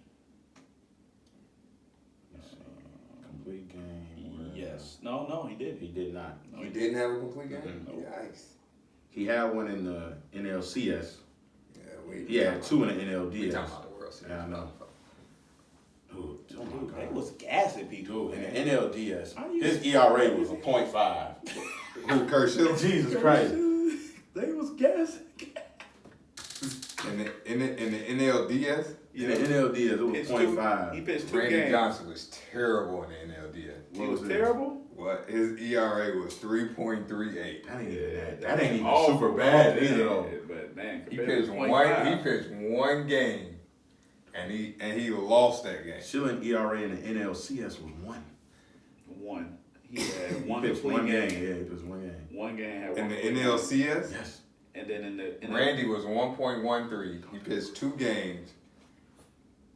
Complete game. Yes. No, he did. He did not. No, He he didn't have a complete game? Mhm. Yikes. He had one in the NLCS. Yeah, He had 2 in the We NLDS. talking about the World Series. Yeah, I know. Ooh, oh my Dude, they God. was gassing people. Dude, in man. the NLDS, How you- his ERA was a .5. Who, Kurt Schilling? Jesus Christ. They was gassing. In the NLDS, In the NLDS, it was Pitched .5. He pitched 2 Randy games. Johnson was terrible in the NLDS. He was it? terrible. What? His ERA was 3.38. That ain't even that. That ain't even Awful. super bad Yeah, either though. But man, He compared pitched to one. 0.5, He pitched 1 game, and he lost that game. Schilling ERA in the NLCS was 1. 1. He had 1 He pitched complete 1 game. game. Yeah, he pitched 1 game. 1 game had 1 In the complete game. NLCS, Yes. And then in the Randy was 1.13. He pitched 2 games.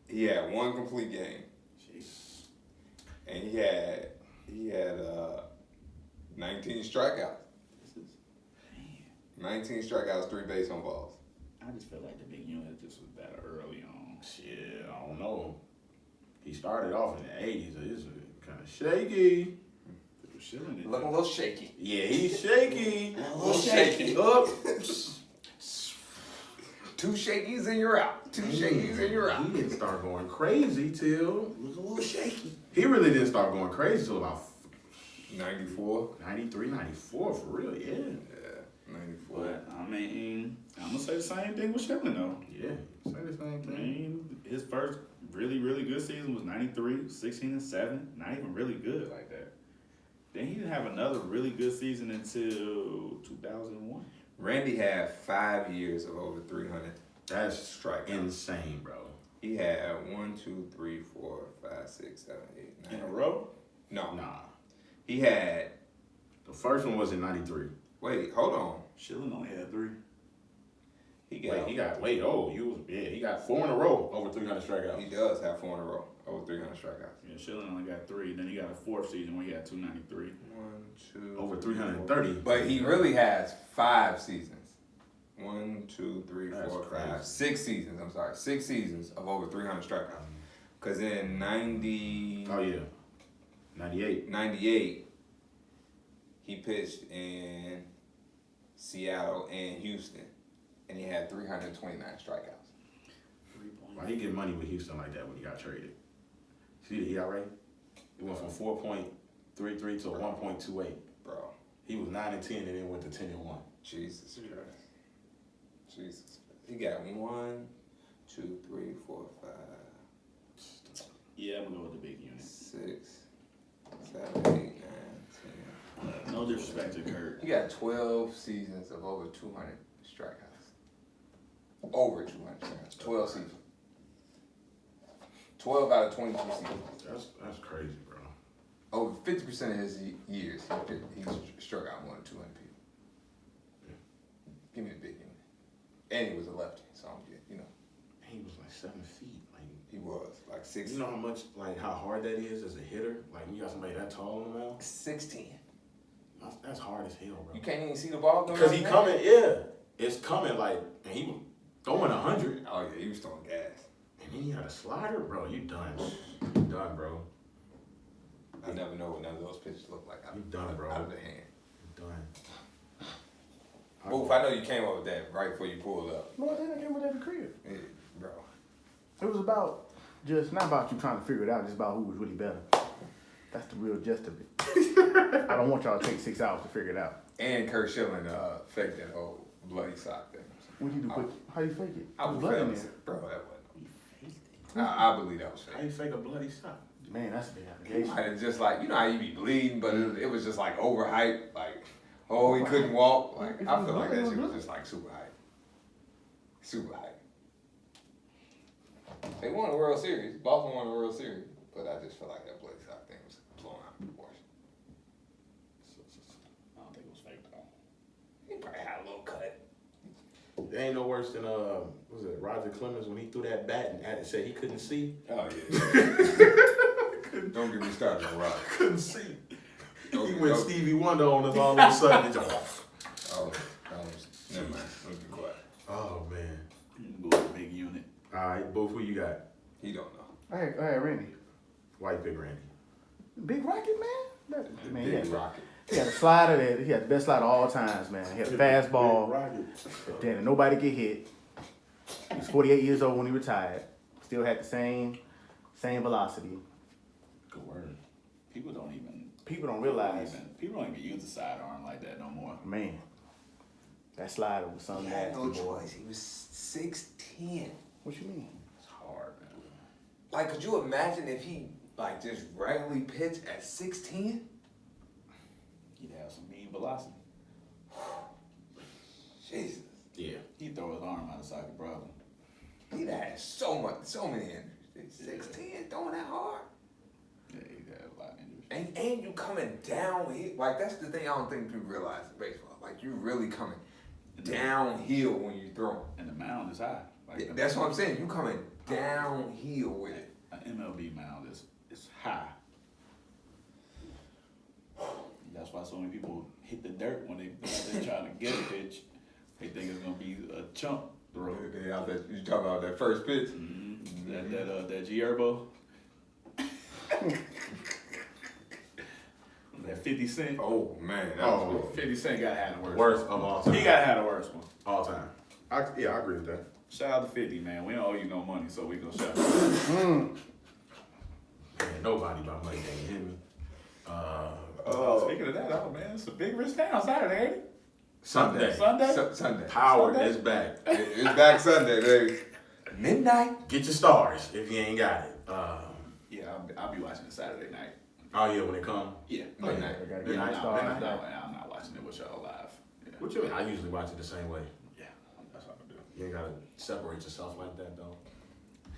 He had 1 complete game, Jeez. and he had 19 strikeouts. This is, 19 strikeouts, 3 base on balls. I just feel like the big unit just was better early on. Shit, I don't know. He started off in the 80s. It's kind of shaky. Schilling did Looking a little shaky. Yeah, he's shaky. A little shaky. Up. 2 shakies and you're out. 2 shakies and you're out. He didn't start going crazy till was a little shaky. he really didn't start going crazy till about 94. 93, 94 for real. Yeah. Yeah, 94. But I mean, I'm gonna say the same thing with Schilling though. Yeah. Say the same I thing. mean, his first really good season was 93, 16-7. Not even really good like that. Then he didn't have another really good season until 2001. Randy had 5 years of over 300 That's strikeouts. insane, bro. He had 1, 2, 3, 4, 5, 6, 7, 8, 9. In a row? No, Nah. he had. The first one was in 93. Wait, hold on. Schilling only had 3. He got. he got he got 4 in a row over 300 strikeouts. He does have 4 in a row over 300 strikeouts. Yeah, Schilling only got 3. Then he got a 4th season where he had 293. 1, 2, Over 330. But he really has 5 seasons. 1, 2, 3, That's 4, crazy. 5, 6 seasons. I'm sorry, 6 seasons of over 300 strikeouts. Cause in 90. Oh yeah, 98. 98, he pitched in Seattle and Houston, and he had 329 strikeouts. 3 points. Why he get money with Houston like that when he got traded? See the ERA? It went from 4.33 to 1.28. Bro, He was 9-10 and then went to 10-1. Jesus Christ. Jesus. He got 1, 2, 3, 4, 5, Yeah, I'm gonna go with the big unit. 6, 7, 8, 9, 10. No disrespect to Kurt. He got 12 seasons of over 200 strikeouts. Over 200 strikeouts. 12 seasons. 12 out of 22 seasons. That's crazy, bro. Over 50% of his years, he struck out more than 200 people. Yeah. Give me the big unit. And he was a lefty, so I'm good, you know. He was like 7 feet. Like, He was like 6. you know how much, like, how hard that is as a hitter? Like, when you got somebody that tall on the mound, 6'10". that's hard as hell, bro. You can't even see the ball going. Because he coming, yeah. It's coming, like, and he was throwing 100. Oh yeah, he was throwing gas. And then he had a slider, bro. You done. You done, bro. I never know what none of those pitches look like You done, bro. out of the hand. You done. Boof, I know you came up with that right before you pulled up. No, I didn't get with that in the crib. Yeah, bro. It was about not about you trying to figure it out, just about who was really better. That's the real gist of it. I don't want y'all to take 6 hours to figure it out. And Kurt Schilling faked that whole bloody sock thing. What you do? How you fake it? I There's was blood in failed. there. Bro, that wasn't. I believe that was How fake. you fake a bloody shot? Man, that's a big He allegation. might have just like, you know how you be bleeding, but it was just like overhyped. Like, oh, he couldn't walk. Like, I feel like that shit was just like super hype. Super hype. They won the World Series. Boston won the World Series. But I just feel like that bloody sock thing was blown out of proportion. I don't think it was fake though. He probably had a little cut. It ain't no worse than was it Roger Clemens when he threw that bat and had to say he couldn't see. Oh, yeah. Don't get me started on Roger. Couldn't see. Don't- He went don't- Stevie Wonder on us all of a sudden. It's just, Oh, never mind. Let's be quiet. oh man. I'm gonna go with the big unit. All right, Boof, who you got? He don't know. I had Randy. Why you pick Randy? Big Rocket, man. Man, he Big had, Rocket. he had a slider that he had the best slider of all times, man. He had a fastball. Then nobody get hit. He was 48 years old when he retired. Still had the same velocity. Good word. People don't even use the sidearm like that no more. Man, that slider was something He had nasty, no boy. choice. He was 6'10". What you mean? It's hard, man. Like, could you imagine if he, like, just regularly pitched at 6'10"? He'd have some mean velocity. Jesus. Yeah. He'd throw his arm out of socket, probably. He'd have so many injuries. 6'10", throwing that hard. Yeah, he'd have a lot of injuries. And you coming downhill. Like, that's the thing I don't think people realize in baseball. Like, you really coming downhill when you throw. And the mound is high. Like That's what I'm saying. You coming downhill with it. An MLB mound is high. That's why so many people hit the dirt when they're trying to get a pitch. They think it's gonna be a chump throw. You talking about that first pitch? Mm-hmm. That G-Herbo. That 50 Cent. Oh, man. That Oh. was 50 Cent gotta have the worst. Worst of all time. He gotta have the worst one. All time. I agree with that. Shout out to 50, man. We don't owe you no money, so we gonna shout out. Man, nobody by money, you hear me? Speaking of that, man, it's a big risk down Saturday, ain't it? Sunday. Sunday. Howard Sunday? is back. It's back Sunday, baby. Midnight. Get your stars if you ain't got it. Yeah, I'll be watching it Saturday night. Oh yeah, when it come. Yeah. Midnight. I gotta get Yeah, my I- stars I'm back. not watching it with y'all live. Yeah. What you mean? I usually watch it the same way. Yeah, that's what I do. You ain't gotta separate yourself like that though.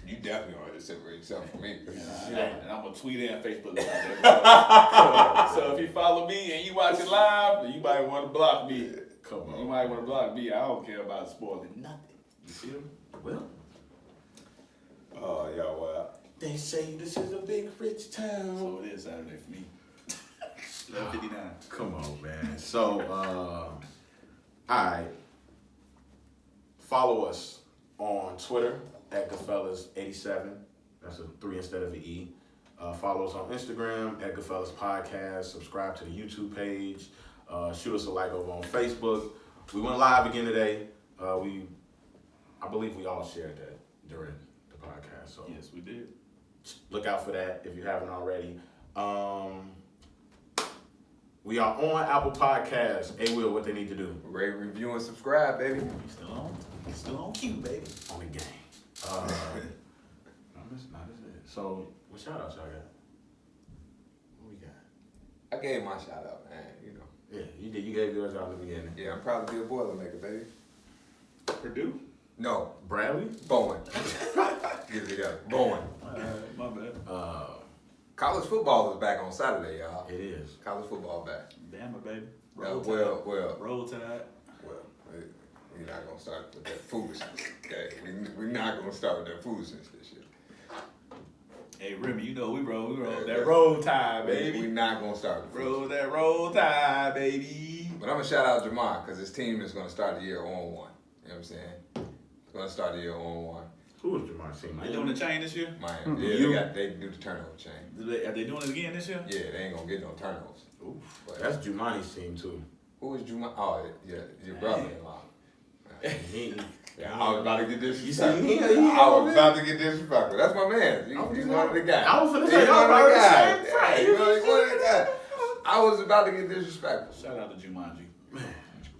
You definitely want to separate yourself from me. And I'm gonna tweet it and Facebook it out there. So if you follow me and you watch it live, then you might want to block me. Come You on. might want to block me. I don't care about spoiling nothing. You see him? Well, Oh, y'all wild. they say this is a big rich town. So it is Saturday for me. 11:59. Come on, man. So, all right. Follow us on Twitter at Goodfellas87. That's a 3 instead of an E. Follow us on Instagram at Goodfellas Podcast. Subscribe to the YouTube page. Shoot us a like over on Facebook. We went live again today. I believe we all shared that during the podcast. So Yes, we did. look out for that if you haven't already. We are on Apple Podcasts. Hey, Will, what they need to do Rate, review, and subscribe, baby. Still on cue, baby. on the game. No, that's not it. So, what shout outs y'all got? What we got? I gave my shout out, man. You know. Yeah, you did. You gave yours out at the beginning. Yeah, I'm proud to be a Boilermaker, baby. Purdue? No, Bradley? Bowen. Get it together. Bowen. My bad. College football is back on Saturday, y'all. It is. College football back. Bama, baby. Well, Roll Tide. we're not gonna start with that foolishness. Okay, we're not gonna start with that foolishness this year. Hey, Remy, you know we roll Yeah, that Roll Tide, We're baby. not gonna start with foolishness. Roll that Roll Tide, baby. But I'm gonna shout out Jamar because his team is gonna start the year on 1. You know what I'm saying? It's gonna start the year on 1. Who was Jamar team? They doing the chain this year? Miami. Yeah, they do the turnover chain. Are they doing it again this year? Yeah, they ain't gonna get no turnovers. Oof. But That's Jumani's team, too. who is Juma? Oh, yeah, your brother-in-law. He, Yeah, I was about to get disrespectful. You see, I was about to get disrespectful. That's my man. He's one of the guys. I was finna He's say, one of y'all the about guys. the same fight. He's one of the guys. I was about to get disrespectful. Shout out to Jumanji.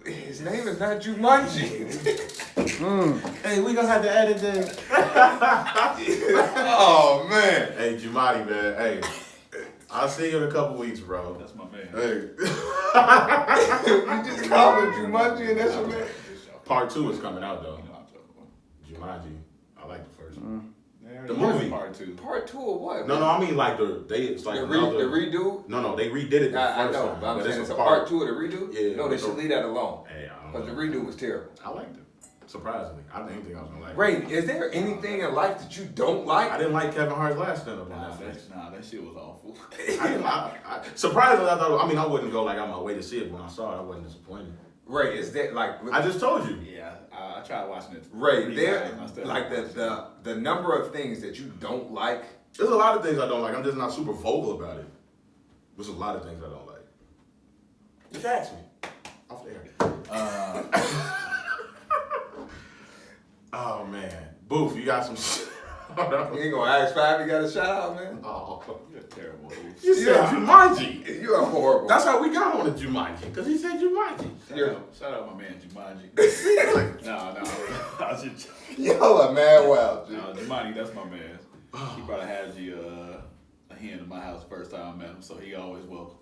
His name is not Jumanji. Hey, we gonna have to edit this. Oh, man. Hey, Jumani, man. Hey, I'll see you in a couple weeks, bro. That's my man. Hey. You just called him Jumanji and that's your man. Part 2 is coming out, though. You know I'm joking. Jumanji. I like the first They one. already The did movie. Part 2. Part 2 of what? No, I mean like it's like The another. redo? No, they redid it the I first know, time. but I'm saying it's it's a part 2 of the redo? Yeah, No, they but should leave that alone. Hey, I Because don't the know. redo was terrible. I liked it. Surprisingly, I didn't think I was gonna like it. Ray, is there anything in life that you don't like? I didn't like Kevin Hart's last stand-up on Nah, Netflix. that shit was awful. Surprisingly, I thought. I mean, I wouldn't go like on my way to see it. When I saw it, I wasn't disappointed. Ray, is there like I just told you. Yeah, I tried watching it. Ray, 3 there times. I still like haven't watched the number of things that you don't like. There's a lot of things I don't like. I'm just not super vocal about it. There's a lot of things I don't like. Just ask me. Off the air. Oh man, Boof, you got some. You ain't gonna ask 5, you got a shout out, man? Oh, You're terrible, dude. you said Yeah. Jumanji. You are horrible. That's how we got on the Jumanji, because he said Jumanji. Shout out my man Jumanji. No, I was just Y'all are mad wild, no, Jumanji, that's my man. He probably had a hen in my house first time I met him, so he always welcome.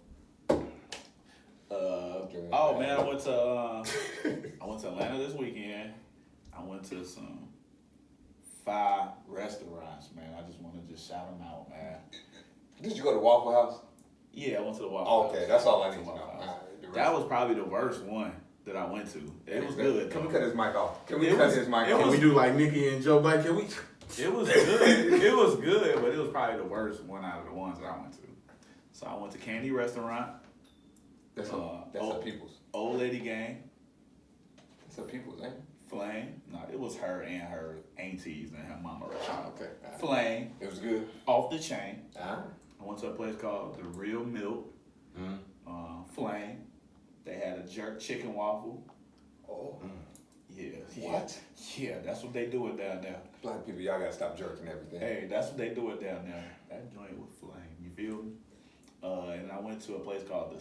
Oh man, I went to Atlanta this weekend. I went to some 5 restaurants, man. I just want to shout them out, man. Did you go to Waffle House? Yeah, I went to the Waffle House. Okay, that's all I need to Waffle know. House. All right, the That rest- was probably the worst one that I went to. It was good. Can we though. cut his mic off? Can we It cut was- his mic it off? Can we do like Nikki and Joe Black? Can we? It was good. It was good, but it was probably the worst one out of the ones that I went to. So I went to Candy Restaurant, That's a people's. Old Lady Gang, That's a people's, ain't it? Flame. No, it was her and her aunties and her mama restaurant. Okay. Flame, It was good. Off the Chain. Ah. I went to a place called The Real Milk. Flame. They had a jerk chicken waffle. Oh. Yeah. What? Yeah, that's what they do it down there. Black people, y'all gotta stop jerking everything. Hey, that's what they do it down there. That joint with Flame. You feel me? And I went to a place called the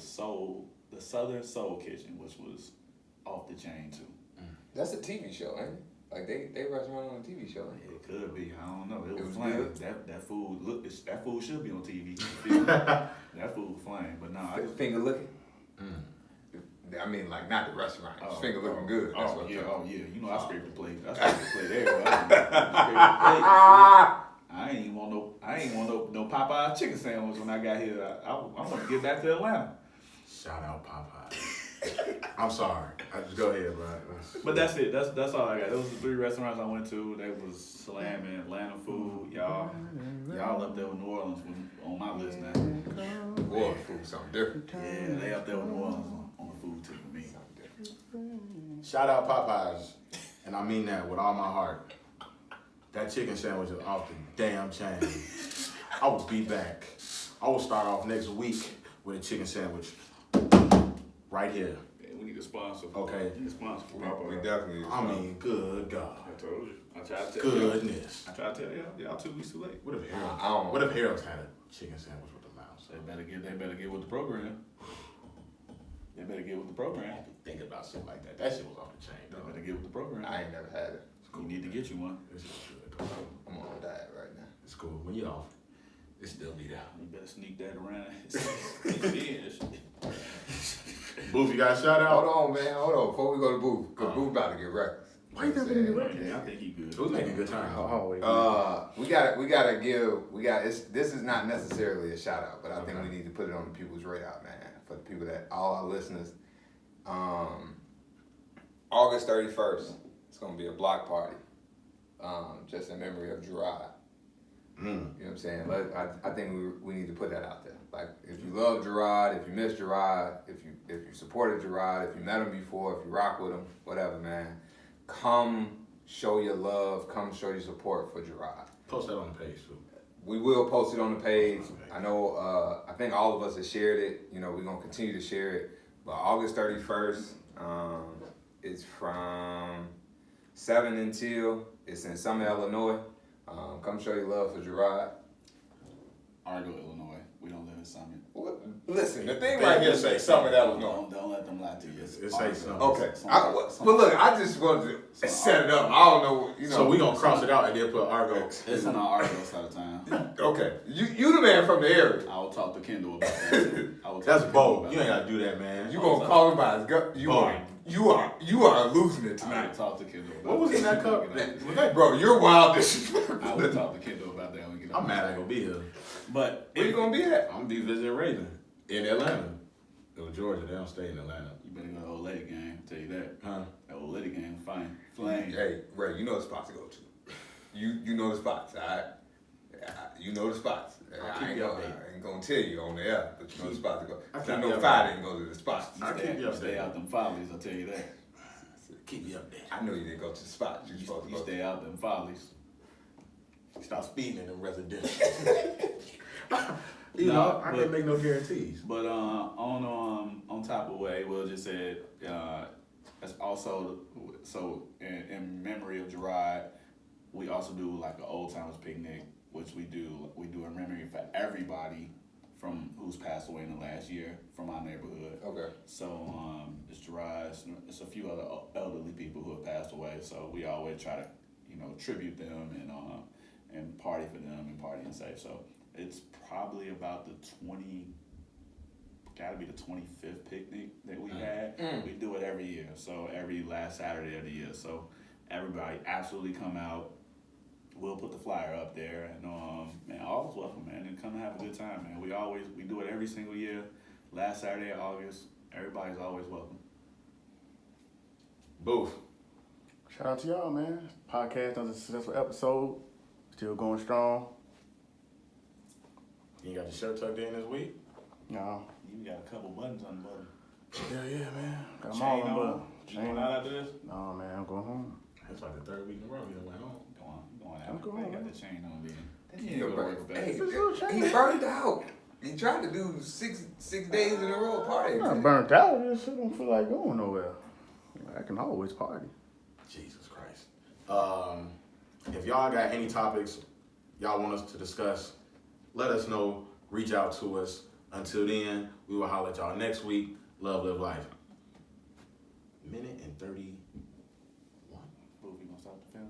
Southern Soul Kitchen, which was off the chain too. That's a TV show, ain't it? Like they restaurant on a TV show. Ain't It could be. I don't know. It It was was Flame. good? That food that food should be on TV. You feel me? That food was Flame. But no, I it? just Finger looking. I mean, like not the restaurant. Just finger looking good. That's what I'm yeah, talking yeah. You know I scraped the plate. I scraped the plate there. I ain't want no Popeye chicken sandwich when I got here. I want to get back to Atlanta. Shout out Popeye. I'm sorry. I just go ahead, bro. But that's it. That's all I got. Those are the 3 restaurants I went to. They was slamming Atlanta food. Y'all up there with New Orleans on my list now. Boy, food something different. Yeah, they up there with New Orleans on the food tip for me. Shout out Popeyes, and I mean that with all my heart. That chicken sandwich is off the damn chain. I will be back. I will start off next week with a chicken sandwich right here. Yeah, we need a sponsor. Okay. We need a sponsor for We Popeyes. definitely. I mean, good God. I told you. I tried to tell you. Goodness. I tried to tell y'all 2 weeks too late. What if I don't Harold? know. What if Harold's had a chicken sandwich with the mouse? They better get with the program. They better get with the program. Think about shit like that. That shit was off the chain, They dog. better get with the program. I ain't never had it. You need to get you one. This is good, dog. I'm on a diet right now. It's cool. When you off, it still be there. You better sneak that around. Boof, you got a shout Hold out? on, man. Hold on. Before we go to Booth, because Booth about to get reckless. Why you never gonna get reckless? Yeah, I think he good. Who's making a good time? Always. This is not necessarily a shout out, but I think we need to put it on the people's radar, man. For the people that, all our listeners. August 31st, it's gonna be a block party. Just in memory of Gerard. You know what I'm saying? I think we need to put that out there. Like, if you love Gerard, if you miss Gerard, if you supported Gerard, if you met him before, if you rock with him, whatever, man, come show your love, come show your support for Gerard. Post that on the page, too. We will post it on the page. I know, I think all of us have shared it. You know, we're gonna continue to share it. But August 31st, it's from 7 until, it's in Summer, Illinois. Come show your love for Gerard. Argo, Illinois. We don't live in Summit. Listen, the thing right here say Summer, Illinois. Don't let them lie to you. It say something. Okay. But look, I just wanted to set it up. I don't know, you know. So we gonna cross it out and then put Argo. It's in our Argo side of town. Okay. You the man from the area. I will talk to Kendall about that. That's bold. You ain't gotta do that, man. You gonna call him by his gut. You are losing it I will tonight. talk to Kendall about What was in that cup? Was that, Bro, you're wild I will disrespectful. talk to Kendall about that when we get I'm mad I ain't gonna be here. But Where you gonna be at? I'm gonna be visiting Raven in Atlanta. No, Georgia. They don't stay in Atlanta. you better go to the old lady game. Tell you that. Huh? That old lady game, fine. Flame. Hey, Ray, you know the spots to go to. You know the spots, all right? You know the spots. I'll I keep ain't you gonna tell you on the air, but you know the spots to go. I'll I keep know you Friday updated. and go to the spots. I'll keep you Stay updated. out them follies, I'll tell you that. Keep me updated. I know you didn't go to the spots. You supposed to You go. stay out them follies. Stop speeding in them residential. You No, know, I but- can't make no guarantees. But on top of what A Will just said, it's also so in memory of Gerard, we also do like an old timers picnic, which we do in memory for everybody from who's passed away in the last year from our neighborhood. Okay. So it's Gerard, it's a few other elderly people who have passed away. So we always try to tribute them and party for them and party and safe. So it's probably about the 25th picnic that we had. We do it every year, so every last Saturday of the year. So everybody absolutely come out. We'll put the flyer up there, and man, all is welcome, man, and come and have a good time, man. We do it every single year. Last Saturday of August, everybody's always welcome. Boof. Shout out to y'all, man. Podcast, another successful episode. Still going strong. You got your shirt tucked in this week? No. You got a couple buttons on the button. Yeah, man. Got them Chain all on, on? but You going out after this? No, man. I'm going home. That's like the third week in a row you done went home. Going out. I'm going They got on. the chain on then. That He ain't gonna work better. He burned out. He tried to do six days in a row party. I'm not burnt out. This shit don't feel like going nowhere. I can always party. Jesus Christ. If y'all got any topics y'all want us to discuss, let us know. Reach out to us. Until then, we will holler at y'all next week. Love, live life. Minute and 31. Boof, you gonna stop the film?